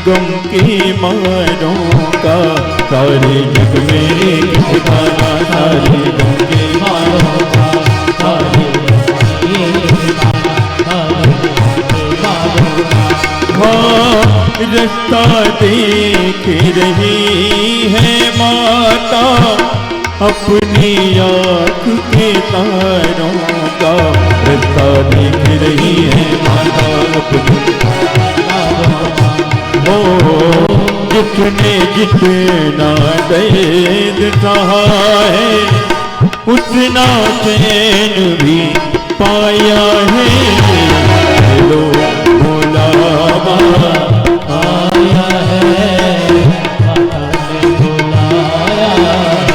गम के मारों का। सारे दुख के मारों का। हाँ रस्ता देख रही है माता, नहीं दरबार लगाया है। चलो बुलावा आया है, माता ने बुलाया है। सारे गम के मारों का, सारे जग में एक ठिकाना, सारे गम के मारों का। सारे रास्ता देख रही है माता, अपनी आँख के तारों का रास्ता देख रही है माता अपनी। ओ जिसने जितना दर्द सहा है उतना चैन भी पाया है। लो बुलावा आया है, माता ने बुलाया है।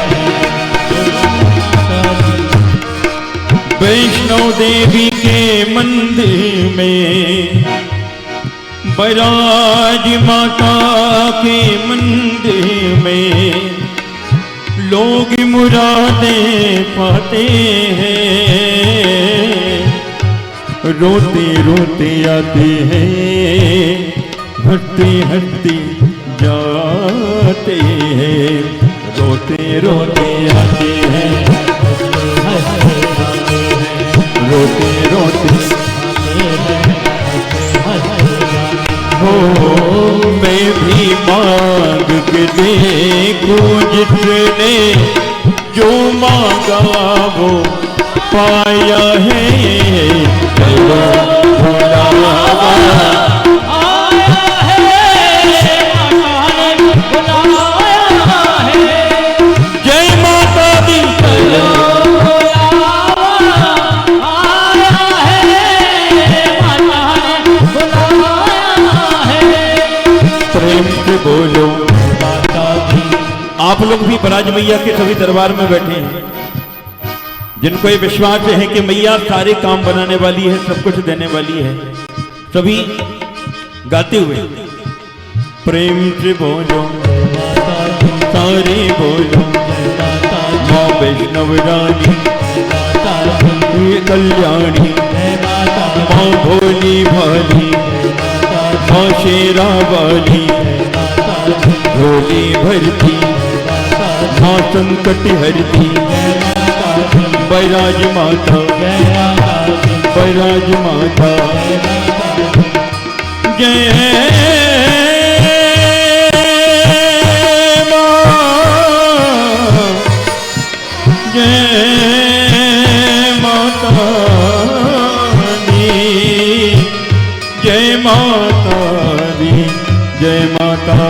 वैष्णो देवी के मंदिर में बैराज माता के मंदिर में लोग मुरादें पाते हैं। रोते रोते आते हैं, हंसते हंसते जाते हैं। रोते रोते आते हैं, रोते रोते हो। मैं भी मांग के देखूं जिसने जो मांगा वो पाया है। चलो बुलावा आया है, माता ने बुलाया है। जय माता दी। चलो आया है, माता ने बुलाया है। प्रेम से बोलो। माता दी आप लोग भी बराज मैया के सभी दरबार में बैठे हैं, जिनको ये विश्वास है कि मैया सारे काम बनाने वाली है, सब कुछ देने वाली है। सभी गाते हुए प्रेम से बोलो, सारे बोलो। माँ वैष्णव रानी ये कल्याणी, माँ भोली भाली, माँ शेरा वाली, भोली भरती, माँ संकट हरती। बैराज माता, बैराज माता, जय मां, जय माता दी, जय माता दी, जय माता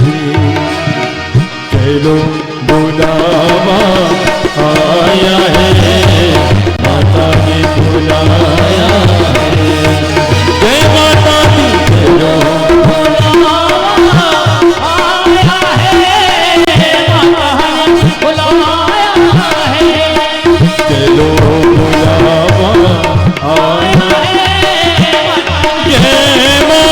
दी। चलो बुलावा आया है, माता ने बुलाया है। जय माता दी। चलो बुलावा आया है, माता ने बुलाया है। चलो बुलावा आया है। जय मां,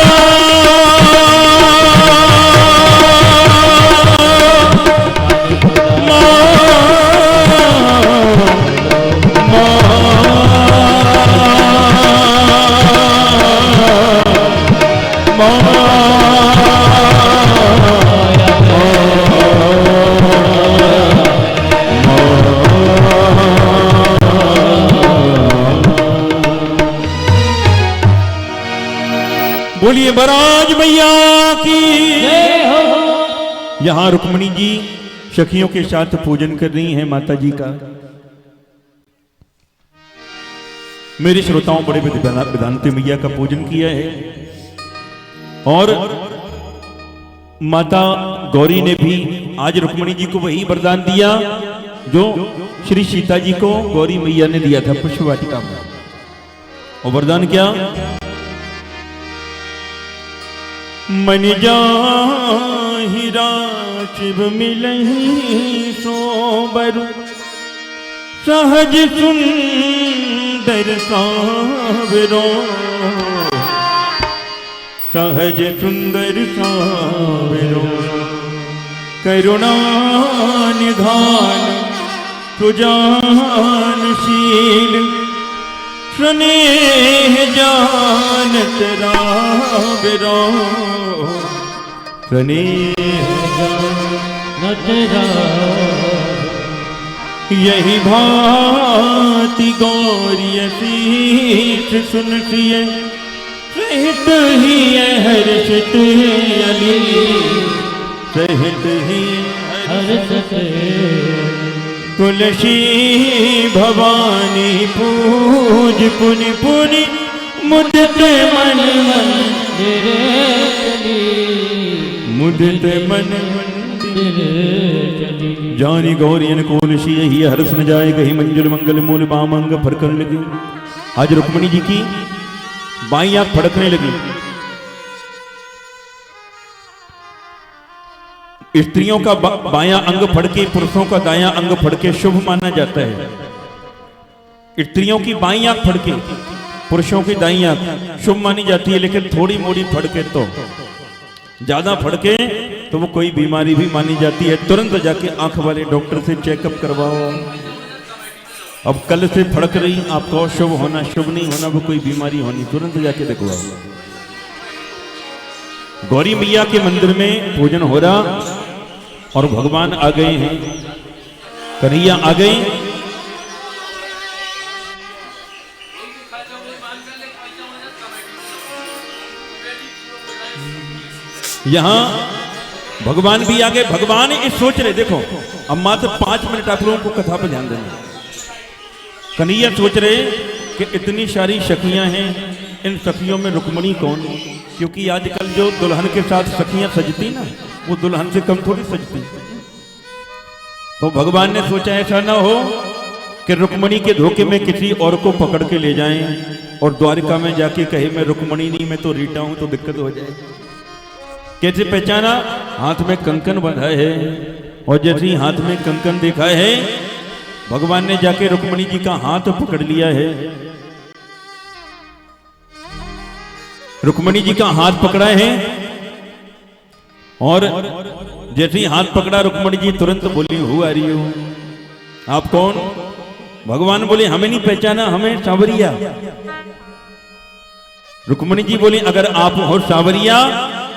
बोलिए बराज मैया की। यहाँ रुक्मणी जी सखियों के साथ पूजन कर रही हैं माता जी का। मेरे श्रोताओं बड़े वेदांती मैया का पूजन किया है और माता गौरी ने भी आज रुक्मणी जी को वही वरदान दिया जो श्री सीता जी को गौरी मैया ने दिया था पुष्प वाटिका में। और वरदान क्या? मन जाहिरा शिव मिलहि सोबर, सहज सुंदर सावरो, सहज सुंदर सावरो, करुणा निधान सुजानशील, स्नेह जानत रावरो, स्नेह जानत यही भांति गौरी शीश सुनसिए, सहित ही हर्षित अली, सहित ही तुलसी भवानी पूज पुनि पुनि मुदित मन मंदिर चली मुदित मन मंदिर चली जानी गौरी अनुकूल सी ही हर्ष न जाए कही मंजुल मंगल मूल बामंग फड़कने लगी। आज रुक्मणी जी की बाई आंख फड़कने लगी। स्त्रियों का बायां अंग फड़के पुरुषों का दायां अंग फड़के शुभ माना जाता है। स्त्रियों की बाई आंख फड़के पुरुषों की दाई आंख शुभ मानी जाती है, लेकिन थोड़ी मोड़ी फड़के तो ज्यादा फड़के तो वो कोई बीमारी भी मानी जाती है। तुरंत जाके आंख वाले डॉक्टर से चेकअप करवाओ। अब कल से फड़क रही, आपको शुभ होना शुभ नहीं होना, वो कोई बीमारी होनी, तुरंत जाके दिखवाओ। गौरी मैया के मंदिर में पूजन हो रहा और भगवान आ गए हैं, कन्हैया आ गए। यहां भगवान भी आ गए। भगवान ये सोच रहे, देखो अब मात्र 5 मिनट आप लोगों को कथा पर ध्यान देना। कन्हैया सोच रहे कि इतनी सारी सखियां हैं, इन सखियों में रुक्मणी कौन? क्योंकि आजकल जो दुल्हन के साथ सखियां सजती ना, वो दुल्हन से कम थोड़ी सजती। तो भगवान ने सोचा ऐसा ना हो कि रुक्मणी के धोखे में किसी और को पकड़ के ले जाएं और द्वारिका में जाके कहे मैं रुक्मणी नहीं, मैं तो रीटा हूं, तो दिक्कत हो जाए। कैसे पहचाना? हाथ में कंकन बंधा है, और जैसे ही हाथ में कंकन देखा है, भगवान ने जाके रुक्मणी जी का हाथ पकड़ लिया है। रुक्मणी जी का हाथ पकड़ा है, और जैसे ही हाथ पकड़ा रुक्मणी जी तुरंत बोली हु आ रही हो, आप कौन? भगवान बोले हमें नहीं पहचाना, हमें सांवरिया। रुक्मणी जी बोली अगर आप हो सांवरिया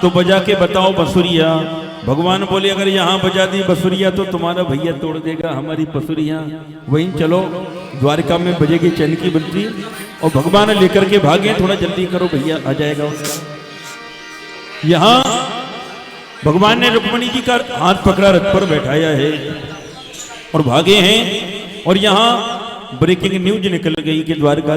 तो बजा के बताओ बसुरिया। भगवान बोले अगर यहां बजा दी बसुरिया तो तुम्हारा भैया तोड़ देगा हमारी बसुरिया, वहीं चलो द्वारिका में बजेगी चैन की बंसी। और भगवान लेकर के भागे, थोड़ा जल्दी करो भैया आ जाएगा उसका। यहां भगवान ने रुक्मणी जी का हाथ पकड़ा, रथ पर बैठाया है और भागे हैं। और यहां ब्रेकिंग न्यूज निकल गई कि द्वारका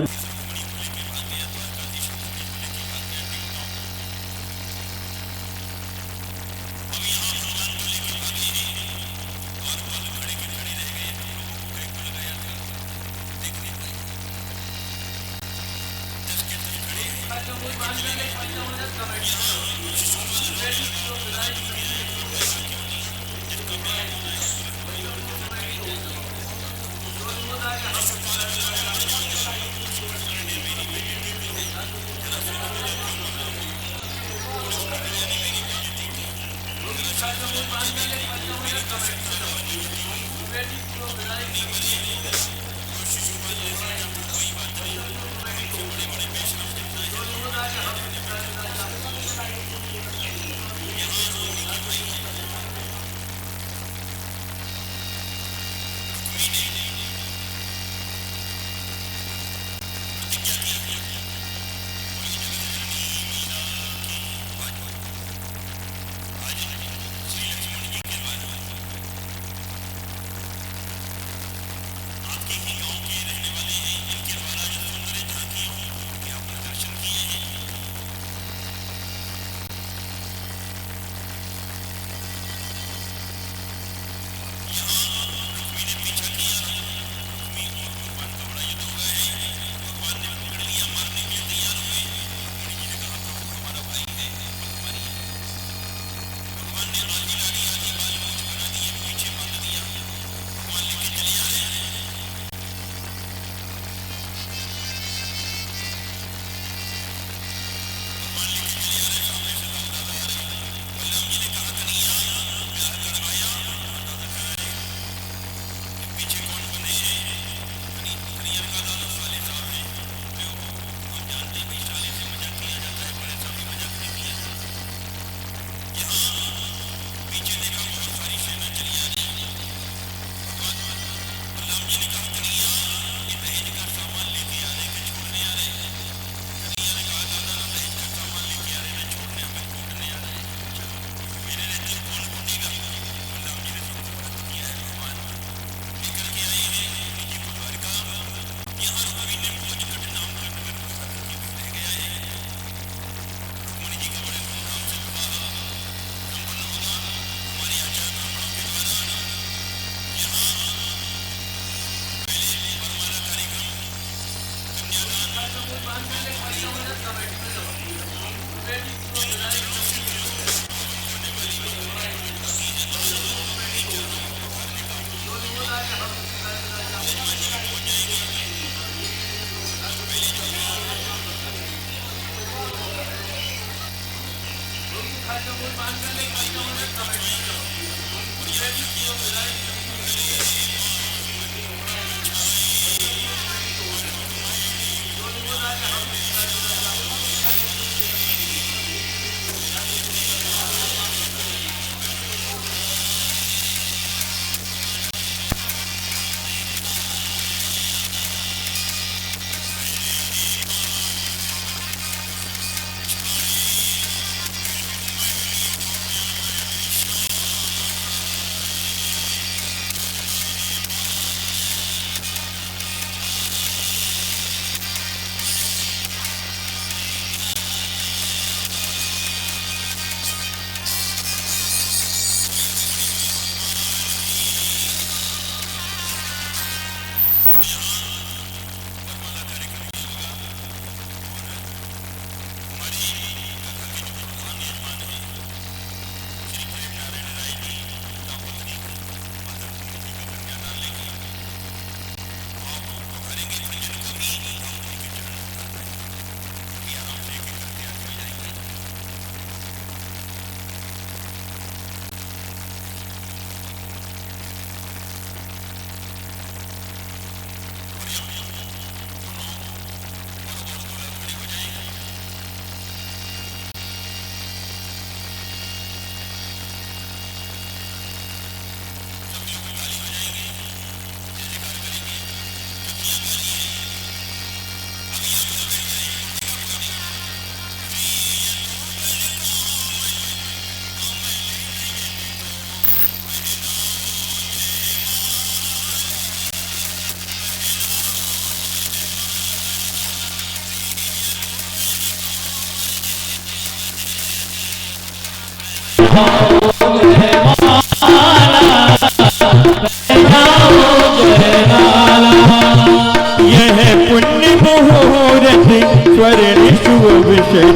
यह पुण्य मुहूर्त स्वर्ण शुभ विषय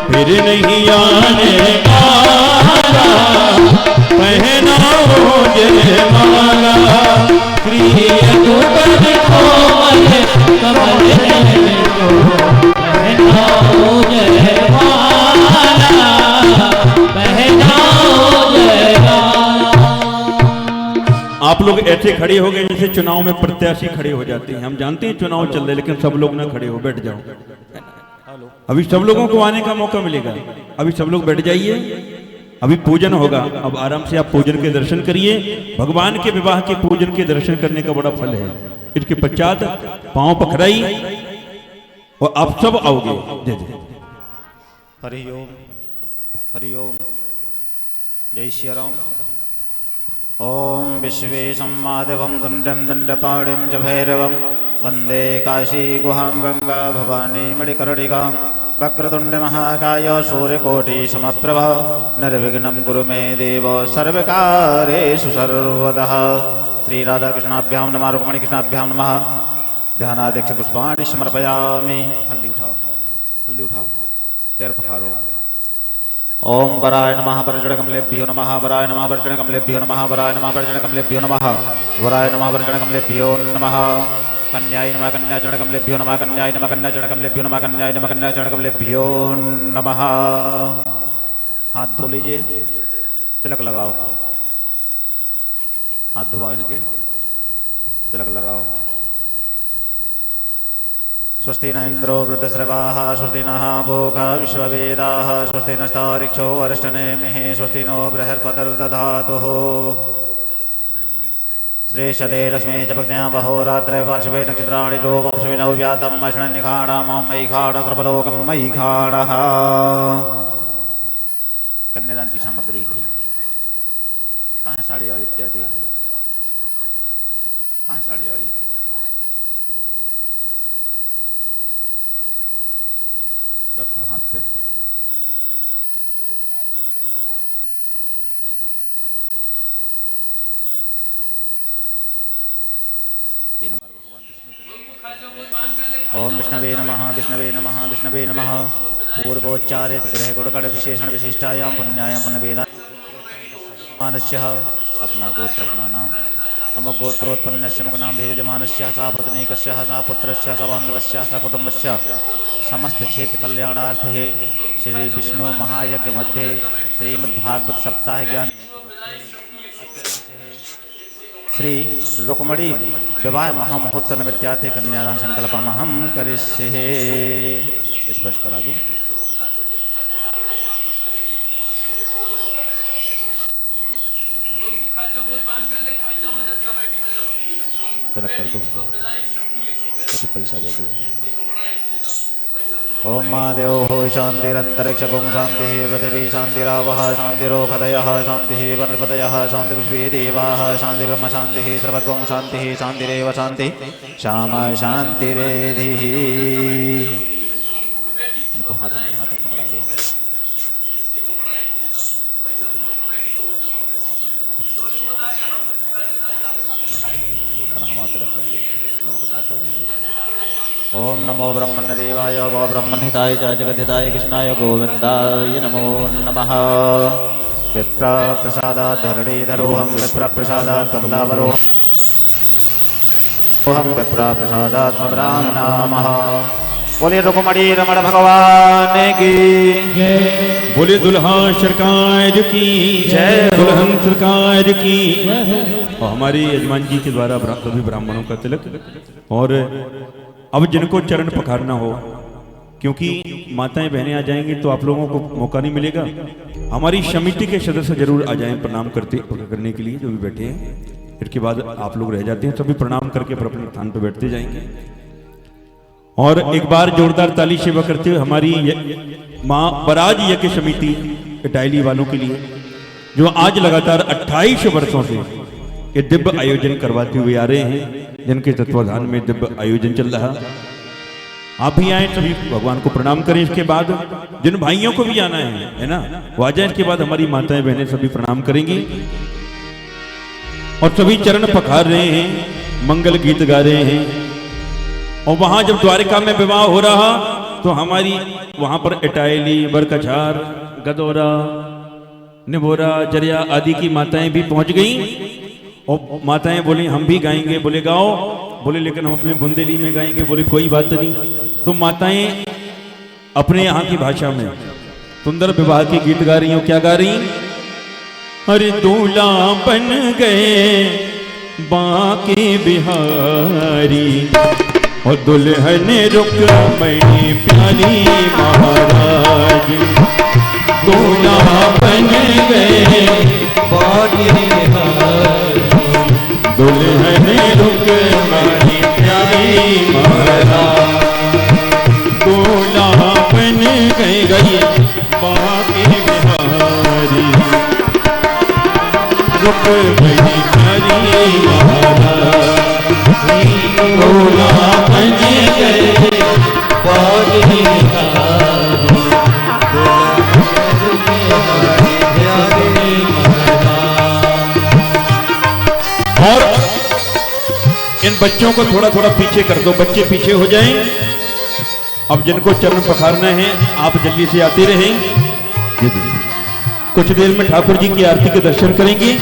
फिर नहीं आने वाला, पहनाओ जयमाला। प्रिय दुपद कोमल कमल को पहनाओ जयमाला, पहनाओ जयमाला। आप लोग ऐसे खड़े हो गए जैसे चुनाव में प्रत्याशी खड़े हो जाते हैं। हम जानते हैं चुनाव चल रहे हैं, लेकिन सब लोग ना खड़े हो, बैठ जाओ। अभी सब लोगों को आने का मौका मिलेगा। अभी सब लोग बैठ जाइए, अभी पूजन होगा। अब आराम से आप पूजन के दर्शन करिए। भगवान के विवाह के पूजन के दर्शन करने का बड़ा फल है। इसके पश्चात पांव पखराई और आप सब आओगे। जय जय। हरि ओम, हरि ओम, जय श्री राम। ओम विश्वेशं माधवं दण्डं दण्डपाणिं च भैरवं वन्दे काशी गुहां गंगा भवानी मणिकर्णिकां। वक्रतुण्डमहाकाय सूर्यकोटिसमप्रभ निर्विघ्नं कुरु मे देव सर्वकार्येषु सर्वदा। श्रीराधाकृष्णाभ्यां नमः, रुक्मिणीकृष्णाभ्यां नमः। ध्यानाध्यक्ष पुष्पाणि समर्पयामि। हल्दी उठाओ, हल्दी उठाओ, पैर पखारो। ओम वराय नमः, वरजनकमलेभ्यो नमः, वराय नमः, वरजनकमलेभ्यो नमः, वराय नमः, वरजनकमलेभ्यो नमः, वराय नमः, वरजनकमलेभ्यो नमः। कन्याय नमः, कन्याचरणकमलेभ्यो नमः, कन्याय नमः, कन्याचरणकमलेभ्यो नमः, कन्याय नमः, कन्याचरणकमलेभ्यो नमः। हाथ धो लीजिए, तिलक लगाओ। हाथ धोवाओ इनके, तिलक लगाओ। स्वस्ति न इंद्रो वृद्धश्रवाः, स्वस्ति नः भोगा विश्ववेदाः, स्वस्ति नस्तारिक्षो अरिष्टनेमिः, स्वस्ति नो बृहस्पतिर्दधातुः। श्रेष्ठते लक्ष्मी च भक्त्यां बहोरात्रे पार्श्वे नक्षत्राणि रूपं व्यातं अश्नन्निखाणां मयि खाड सर्वलोकं मयि खाडः। कन्यादान की सामग्री कहाँ है? साड़ी वाड़ी इत्यादि कहाँ है? साड़ी वाड़ी रखो हाथ पे। तीन बार भगवान विष्णु के ओम विष्णवे नमः, विष्णवे नमः, विष्णवे नमः। पूर्वोच्चारित ग्रह गुणगण विशेषण विशिष्टायां पुण्यायां पुण्यवेदा मानस्य अपना गोत्र अपना नाम मम गोत्रोत्पन्नस्य मुख नाम धीरजमानस्य सा पत्नीकस्य सा पुत्रस्य सा बान्धवस्य सा कुटुम्बस्य समस्त क्षेत्र कल्याणार्थे श्री विष्णु महायज्ञ मध्य श्रीमद्भागवत सप्ताह ज्ञान श्री रुक्मणी विवाह महामहोत्सव निमित्तार्थे कन्यादान संकल्पमहं करिष्ये। स्पर्श करा दूं। तिलक कर दो, पैसा दे दो। ओम महादेव शांतिरंतरिक्ष ओम शांति पृथ्वी शांतिरावः शांतिरोखदयः शांति वनस्पतयः शांति विश्वे देवाः शांति ब्रह्म शांति सर्वगं शांति शांतिरेव शांति श्यामा शांतिरेधिः। इनको हाथ में पकड़ा दे। ओम नमो ब्रह्मण्य देवाय गो ब्रह्मणहिताय च जगद्धिताय कृष्णाय गोविंदाय नमो नमः। विप्र प्रसादात् धरणीधरोऽहं विप्र प्रसादात् कमलावरोऽहं विप्र प्रसादात् ब्राह्मणामः। बोलिए रुक्मणी रमण भगवान की जय। बोले दुल्हा सरकार की जय हो। दुल्हन सरकार की। जय हो। और हमारे यजमान जी के द्वारा सभी ब्राह्मणों का तिलक। और अब जिनको चरण पखारना हो, क्योंकि माताएं बहनें आ जाएंगी तो आप लोगों को मौका नहीं मिलेगा। हमारी समिति के सदस्य जरूर आ जाएं प्रणाम करने के लिए, जो भी बैठे हैं। इसके बाद आप लोग रह जाते हैं, सभी प्रणाम करके अपने स्थान पर बैठते जाएंगे। और एक बार जोरदार ताली सेवा करते हुए हमारी माँ बराज यज्ञ समिति इटाली वालों के लिए, जो आज लगातार 28 वर्षों से ये दिव्य आयोजन करवाते हुए आ रहे हैं, जिनके तत्वाधान में दिव्य आयोजन चल रहा। आप भी आए, सभी भगवान को प्रणाम करें। इसके बाद जिन भाइयों को भी आना है ना, वो आ जाए। इसके बाद हमारी माताएं बहनें सभी प्रणाम करेंगी और सभी चरण पखार रहे हैं, मंगल गीत गा रहे हैं। और वहां जब द्वारिका में विवाह हो रहा तो हमारी वहां पर इटायली, बरकछार, गदौरा, निभोरा, जरिया आदि की माताएं भी पहुंच गईं। और माताएं बोली हम भी गाएंगे। बोले गाओ। बोले लेकिन हम अपने बुंदेली में गाएंगे। बोले कोई बात नहीं। तो माताएं अपने यहाँ की भाषा में सुंदर विवाह के गीत गा रही हो। क्या गा रही? अरे दूल्हा बन गए बांके बिहारी और दुल्हन रुक्मणी प्यारी महाराज। दूल्हा बन गए बांके बिहारी दुल्हन रुक्मणी प्यारी महाराज। दूल्हा बन गए बांके बिहारी रुक्मणी प्यारी महाराज। दूल्हा बन गए बांके बिहारी और इन बच्चों को थोड़ा थोड़ा पीछे कर दो, बच्चे पीछे हो जाएं। अब जिनको चरण पखारना है आप जल्दी से आते रहें। कुछ देर में ठाकुर जी की आरती के दर्शन करेंगे।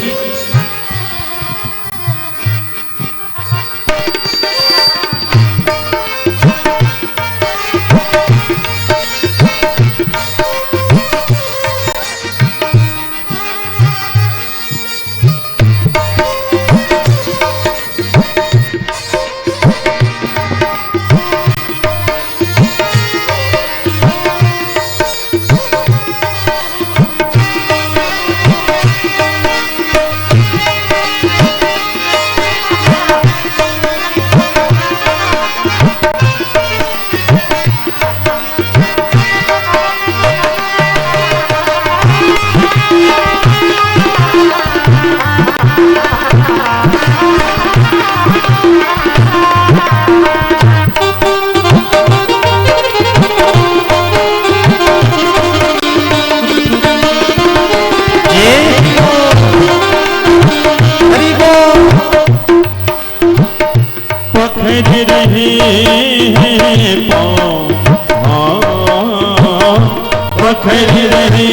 पखर रहे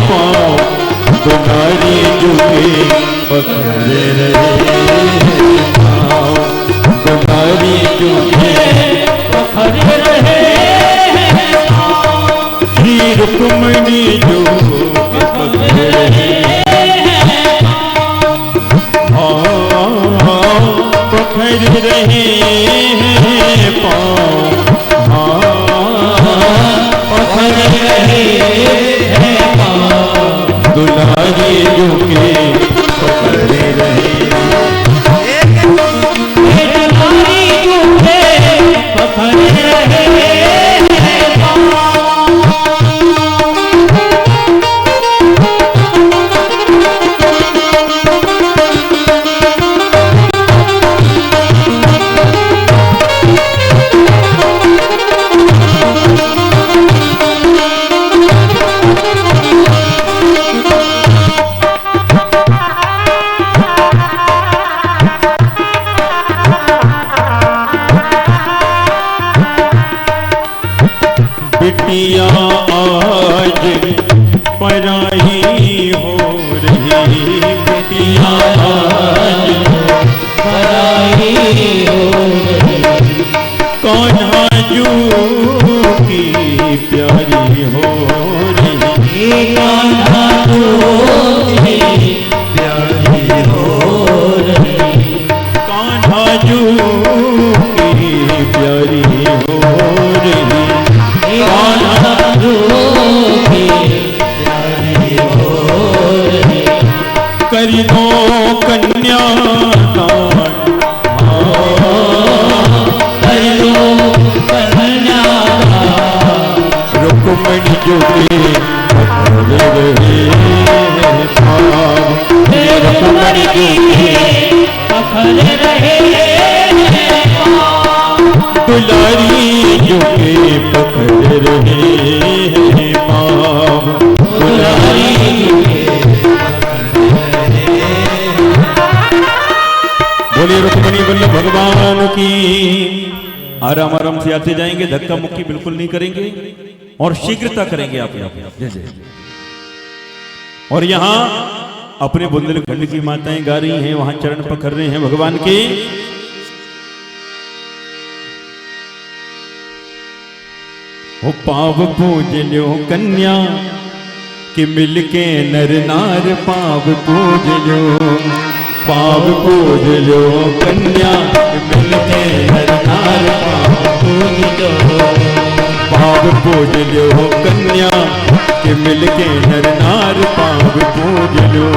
पाँव दुलारी जुगे पखर रहे पाँव दुलारी जुगे पखर रहे श्री रुक्मणी जो पखर रहे पखर रहे पाँव पखर रहे दुलारी जुगे पखर रहे दुलारी जुगे पखर रहे बिटिया आज पराई हो रही बिटिया आज पराई हो रही कान्हा जू की प्यारी हो रही कान्हा जू की प्यारी हो रही कान्हा जू की प्यारी हो रही कान्हा जू की प्यारी हो रही कर दो कन्या दान कर लो कन्या रुक्मणी जुगे पखर रहे पाँव रुक्मणी जुगे पखर रहे दुलारी जुगे पखर रहे पाँव दुलारी जुगे बोलिए रुक्मणी वल्लभ भगवान की। आराम आराम से आते जाएंगे, धक्का मुक्की बिल्कुल नहीं करेंगे और शीघ्रता करेंगे आप जैसे। और यहाँ अपने बुंदेलखंड की माताएं गा रही हैं, वहां चरण पकड़ रहे हैं भगवान के। वो पाव पूज लो कन्या कि मिलके नर नार पाव पूज लो पाव पूज लो कन्या कि मिलके नर नार पाव पूज लो पाव पूज लो कन्या कि मिलके नर नार पाव पूज लो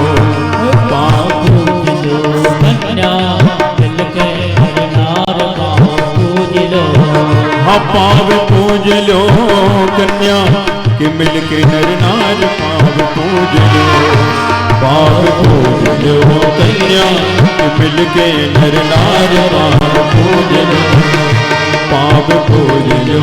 पाव पूज लो कन्या मिलके नार पूज लो हाँ पाव पूज लो कन्या कि मिलके नर नार पाव पूज लो पाव पूज लो कन्या कि मिलके नर नार पाव पूज लो पाव पूज लो।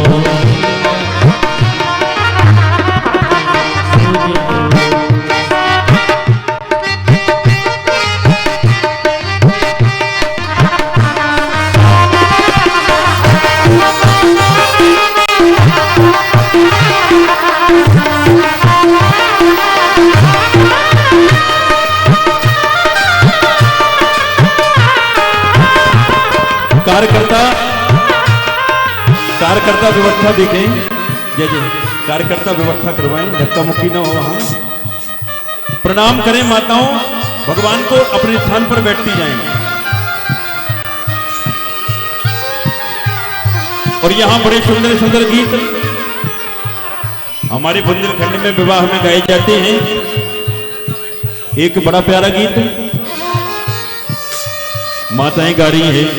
कार्यकर्ता व्यवस्था देखें, जय जय कार्यकर्ता व्यवस्था करवाएं, धक्का मुक्की ना हो वहां। प्रणाम करें माताओं, भगवान को अपने स्थान पर बैठती जाएं। और यहां बड़े सुंदर सुंदर गीत हमारे बुंदेलखंड में विवाह में गाए जाते हैं। एक बड़ा प्यारा गीत माताएं गा रही हैं।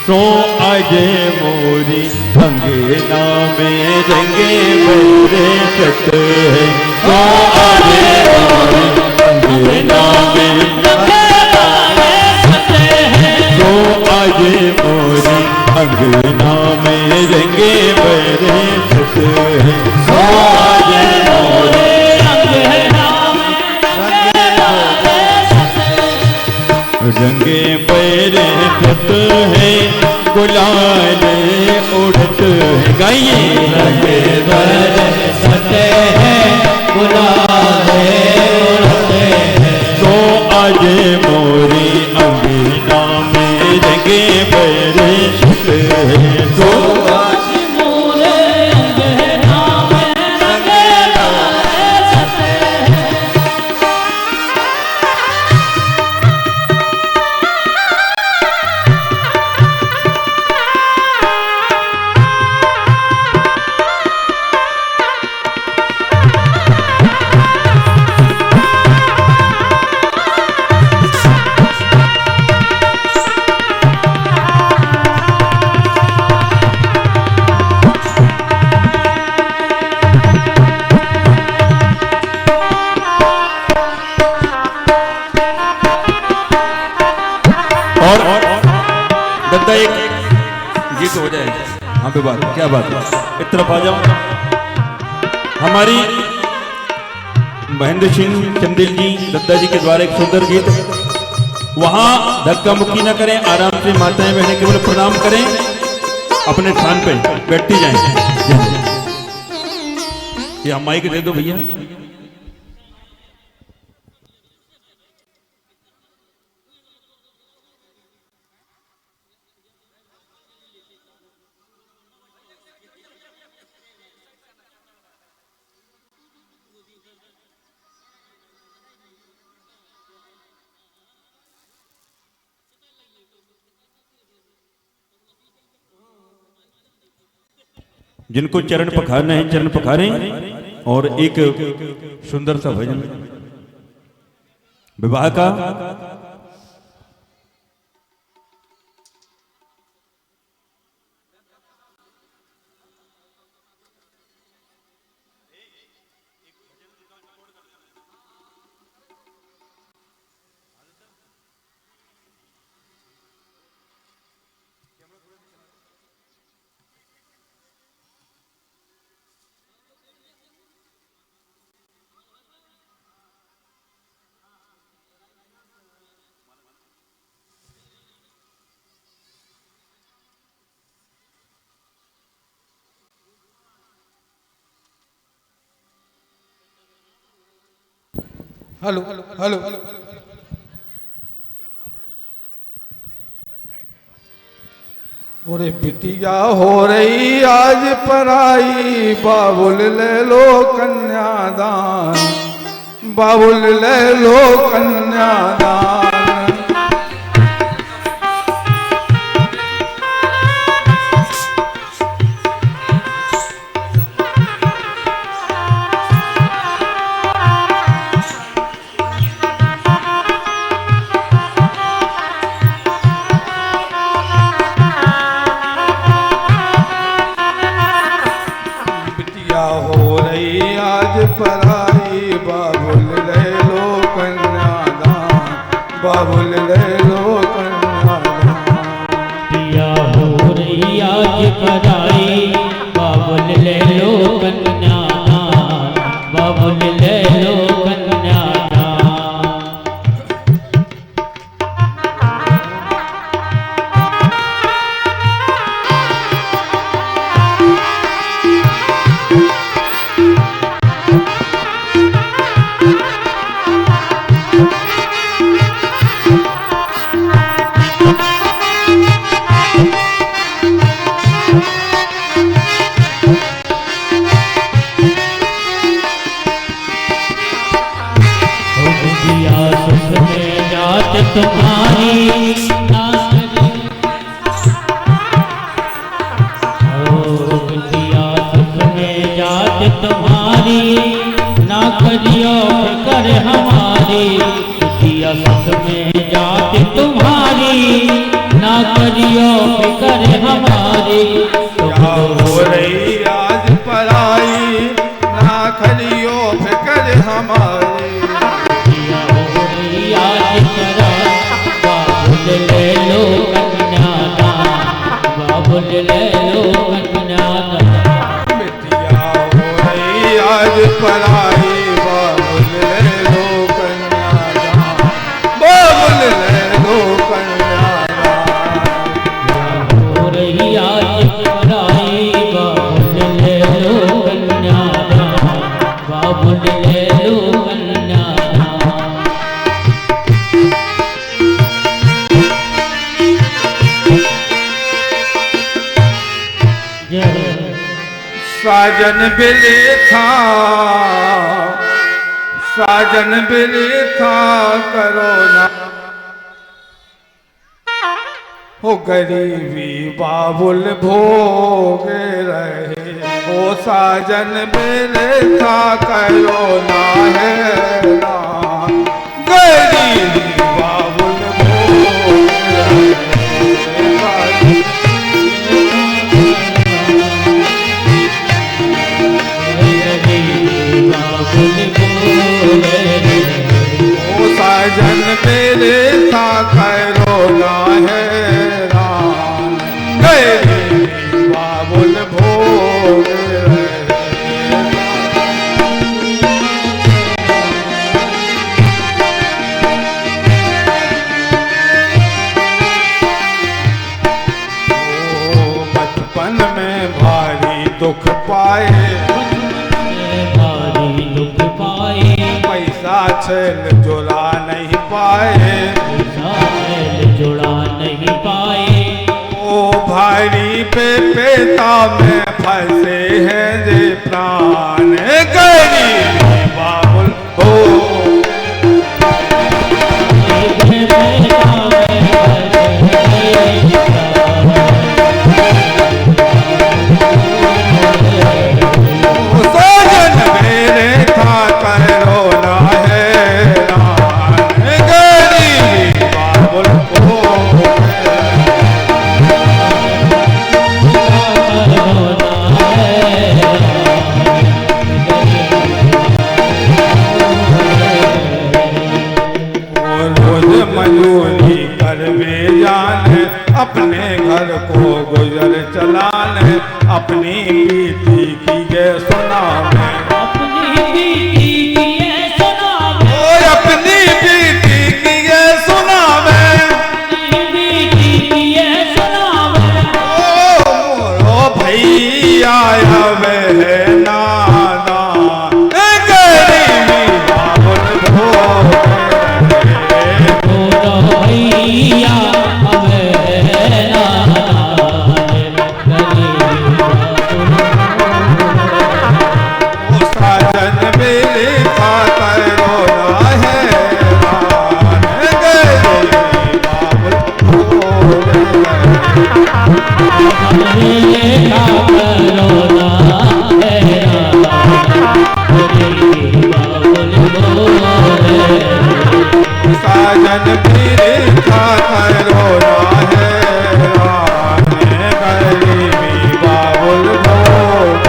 तो आजे मोरी अंगना में रंगे बरे चट है। तो आजे मोरी अंगना में तो आजे मोरी अंगना में रंगे बरे चट है। तो आजे मोरी रंगे पैरे छत है, गुलाल उड़त है। गाइए रंग बरसते हैं, गुलाले उड़ते हैं। तो आज मोरी अंगना में जगे बरसते हैं। तो आज मोरे अंगना में रंग बरसते हैं। और दद्दा एक गीत हो जाए। हाँ पे बात क्या बात है, इस तरफ आ जाओ। हमारी महेंद्र सिंह चंदेल जी दद्दा जी के द्वारा एक सुंदर गीत। वहां धक्का मुक्की ना करें, आराम से माताएं बहनें केवल प्रणाम करें, अपने स्थान पे बैठती जाएं। ये हम माइक दे दो भैया। जिनको चरण पखारना है चरण पखारें। और एक सुंदर सा भजन विवाह का। हेलो हेलो ओरे बिटिया हो रही आज पराई, बाबुल ले लो कन्यादान, बाबुल ले लो कन्यादान। हो रही आज पराई, बाबुल ले लो कन्यादान, बाबुल ले लो कन्यादान। पिया हो रही आज पराई, बाबुल ले लो कन्यादान, बाबुल ले लो कन्यादान। तुम्हारी जात तुम्हारी ना करियो फिकर हमारी, दिया सुख में जात तुम्हारी ना करियो फिकर हमारी। हो रही आज पराई, ना करियो फिकर हमारी। हो रही आज पराई, बाबुल ले लो कन्यादान, बाबुल ले लो कन्यादान। आज पराई, बाबुल ले लो कन्यादान, बाबुल ले लो कन्यादान। हो रही आज पराई, बाबुल साजन बिले था, साजन बिले था करो ना, हो गरीबी बाबुल भोग रहे, ओ साजन बिले था करो ना है ना, गरीबी बाबुल भोग रहे, ओ साजन मेरे था करो ना है रान, गरीबी बाबुल भोग रहे। ओ बचपन में भारी दुख पाए, भारी दुख पाए, पैसा छल जोड़ा नहीं पाए, साल जुड़ा नहीं पाए, ओ भारी पे पेता में फंसे हैं जे प्राण, गरीबी बाबुल भोग साजन मेरे था करो ना है रान, गरीबी बाबुल भोग रोज मजूरी करवे जाने, अपने घर को गुजर चलाने, अपनी बीती की गे सुना में, अपनी बीती की ये सुना में, ओ अपनी बीती की गे सुना में, अपनी बीती की ये सुना में, ओ मोरो भैया वे नाना, गरीबी बाबुल भोग बोलो भैया अवेला ओ साजन मेरे था करो ना है रान, गरीबी बाबुल भोग साजन मेरे था करो ना है रान, गरीबी बाबुल भोग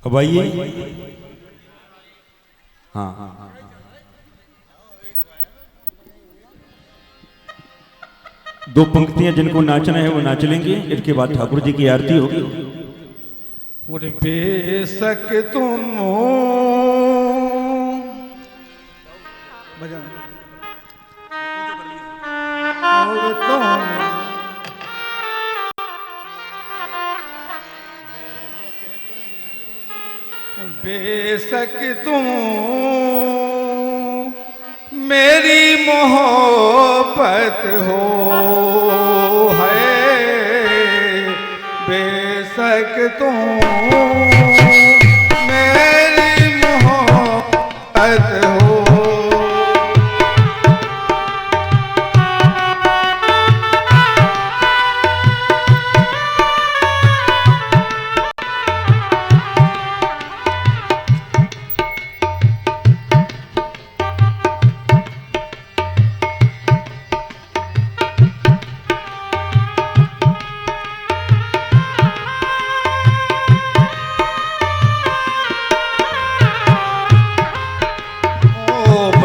अब आइए। हाँ दो पंक्तियां जिनको नाचना है वो नाच लेंगे, इसके बाद ठाकुर जी की आरती होगी। और बेशक तुम हो और तुम बेशक तुम मेरी मोहब्बत हो है, बेशक तुम मेरी मोहब्बत हो,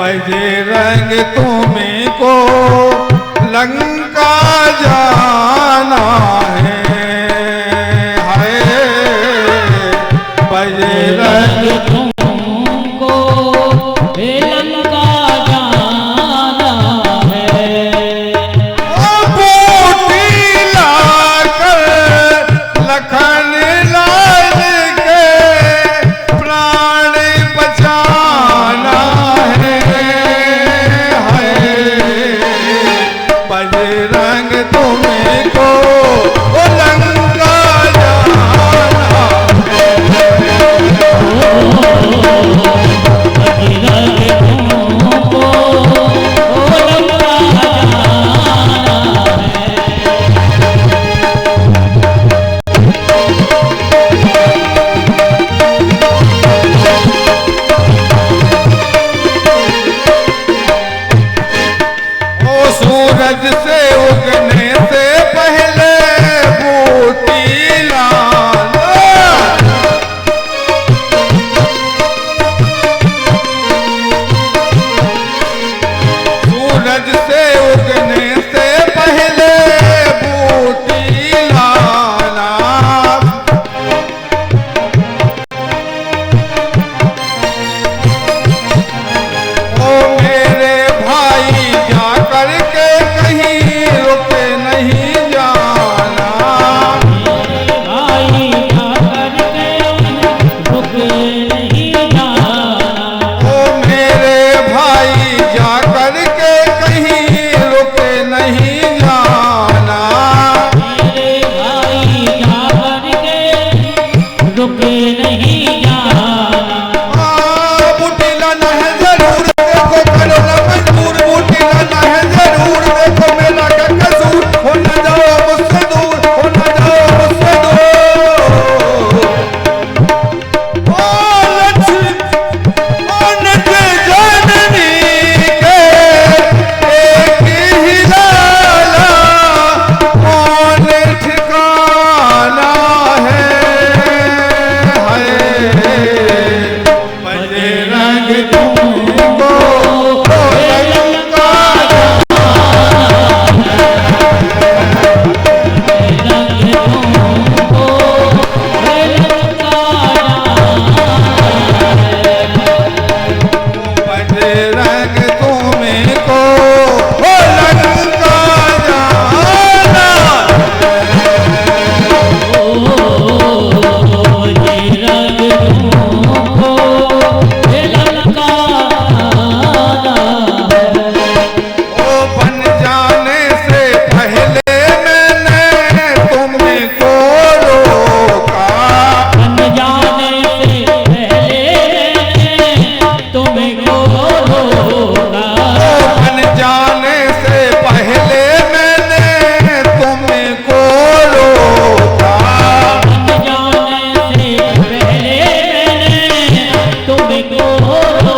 बजरंग तुम्हें को लंका जाना है, हाय बजरंग तुमको लंका जाना है। बूटी लाकर लखन लाल के प्राण बचाना है, बजरंग तुम्हें को लंका जाना सूरज से उगने से पहले बूटी लाल, सूरज से उगने से पहले बूटी लाला, ओ मेरे भाई जाकर के कहीं रुके नहीं जाना, भाई जाकर के रुक नहीं जाना। ओ मेरे भाई जाकर के कहीं रुके नहीं जाना, मेरे भाई जाकर के रुक नहीं जाना। बूटी लाना है जरूर देखो करना मजबूर, बूटी लाना है जरूर देखो मेरा क्या कसूर, हो न जाओ मुझसे दूर, हो न जाओ मुझसे दूर। ओ लक्ष्मी ओ नटे जननी के एक ही लाला, कौन ठिकाना है, बजरंग तुमको लंका बजरंग तुम्हें को लंका जाना, ओ बन जाने से पहले मैंने तुमको रोका, बन जाने से पहले मैंने तुमको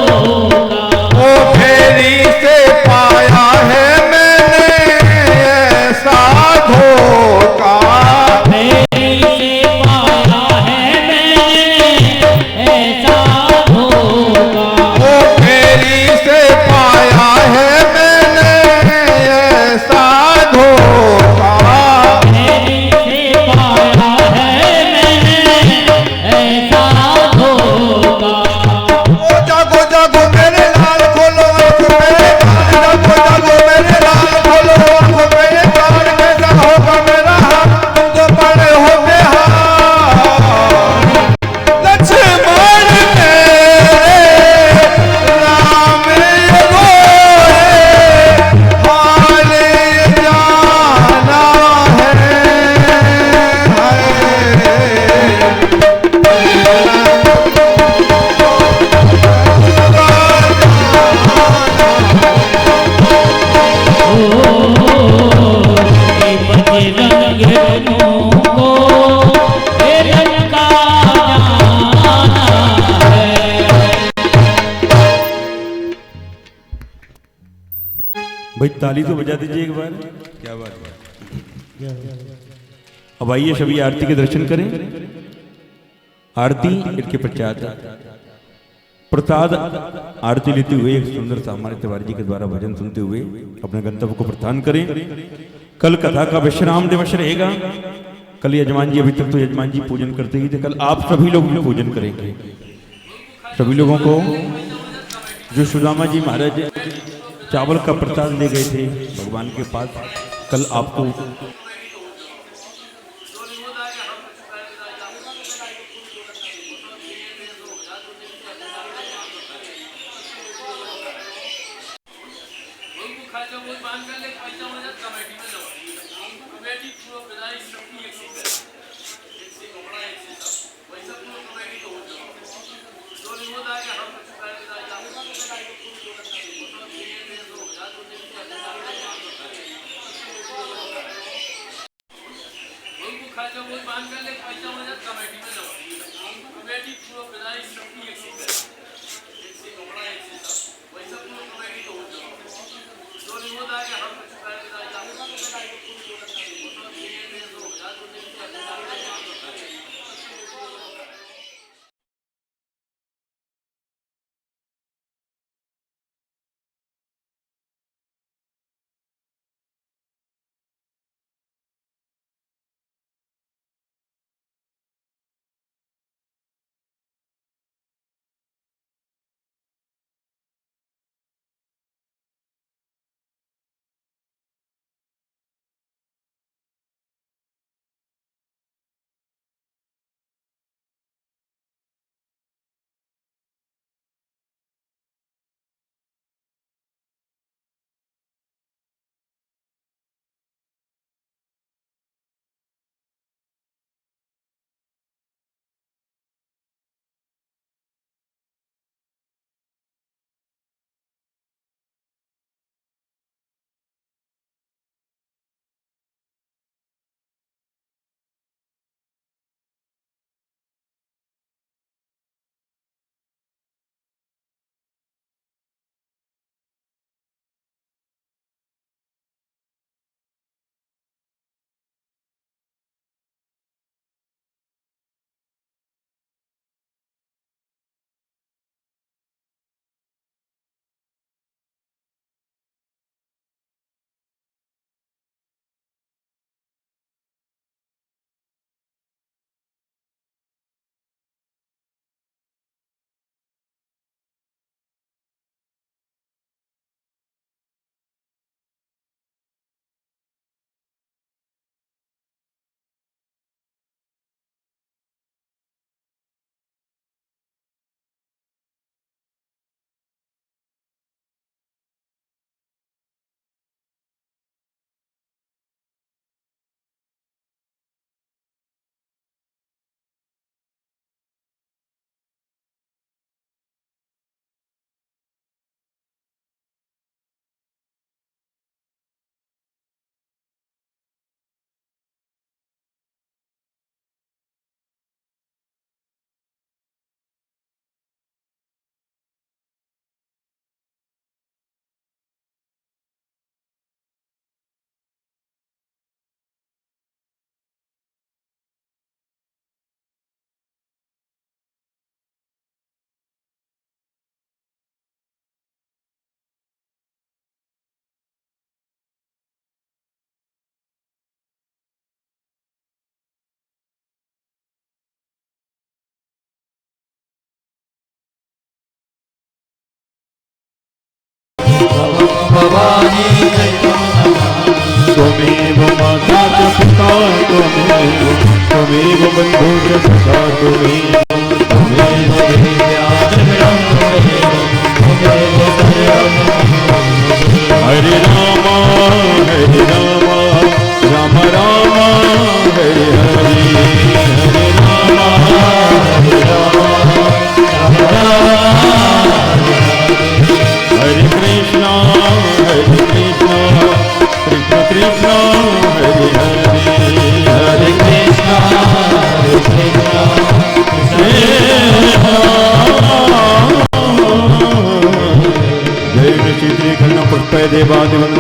रोका, ओ फेरी से पाया है मैंने ऐसा धोखा, ओ फेरी से पाया है मैंने ऐसा धोखा, ओ जागो जागो मेरे लाल खोलो आंख मेरे कान, जागो जागो मेरे लाल खोलो आंख मेरे कान, कैसा होगा मेरा हाल तुम तो बड़े हो बेहाल, लक्ष्मण मेरे राम रोए हाल जाना भाई ताली तो बजा दीजिए एक बार। क्या बात है। अब आइए सभी आरती के दर्शन करें। आरती इनके पश्चात प्रसाद आरती लेते हुए एक सुंदर सा हमारे तिवारी जी के द्वारा भजन सुनते हुए अपने गंतव्य को प्रस्थान करें। कल कथा का विश्राम दिवस रहेगा। कल यजमान जी, अभी तक तो यजमान जी पूजन करते ही थे, कल आप सभी लोग भी पूजन करेंगे। सभी लोगों को जो सुदामा जी महाराज चावल का प्रसाद ले गए थे भगवान के पास, कल आपको त्वमेव माता च पिता त्वमेव, त्वमेव बन्धु च सखा त्वमेव, त्वमेव विद्याधरं त्वमेव, त्वमेव सर्वं हरे राम राम राम हरे हरे, हरे राम हरे कृष्ण कृष्ण कृष्ण हरे हरे, हरे कृष्ण जय श्री खंड पुष्पय देवादिवत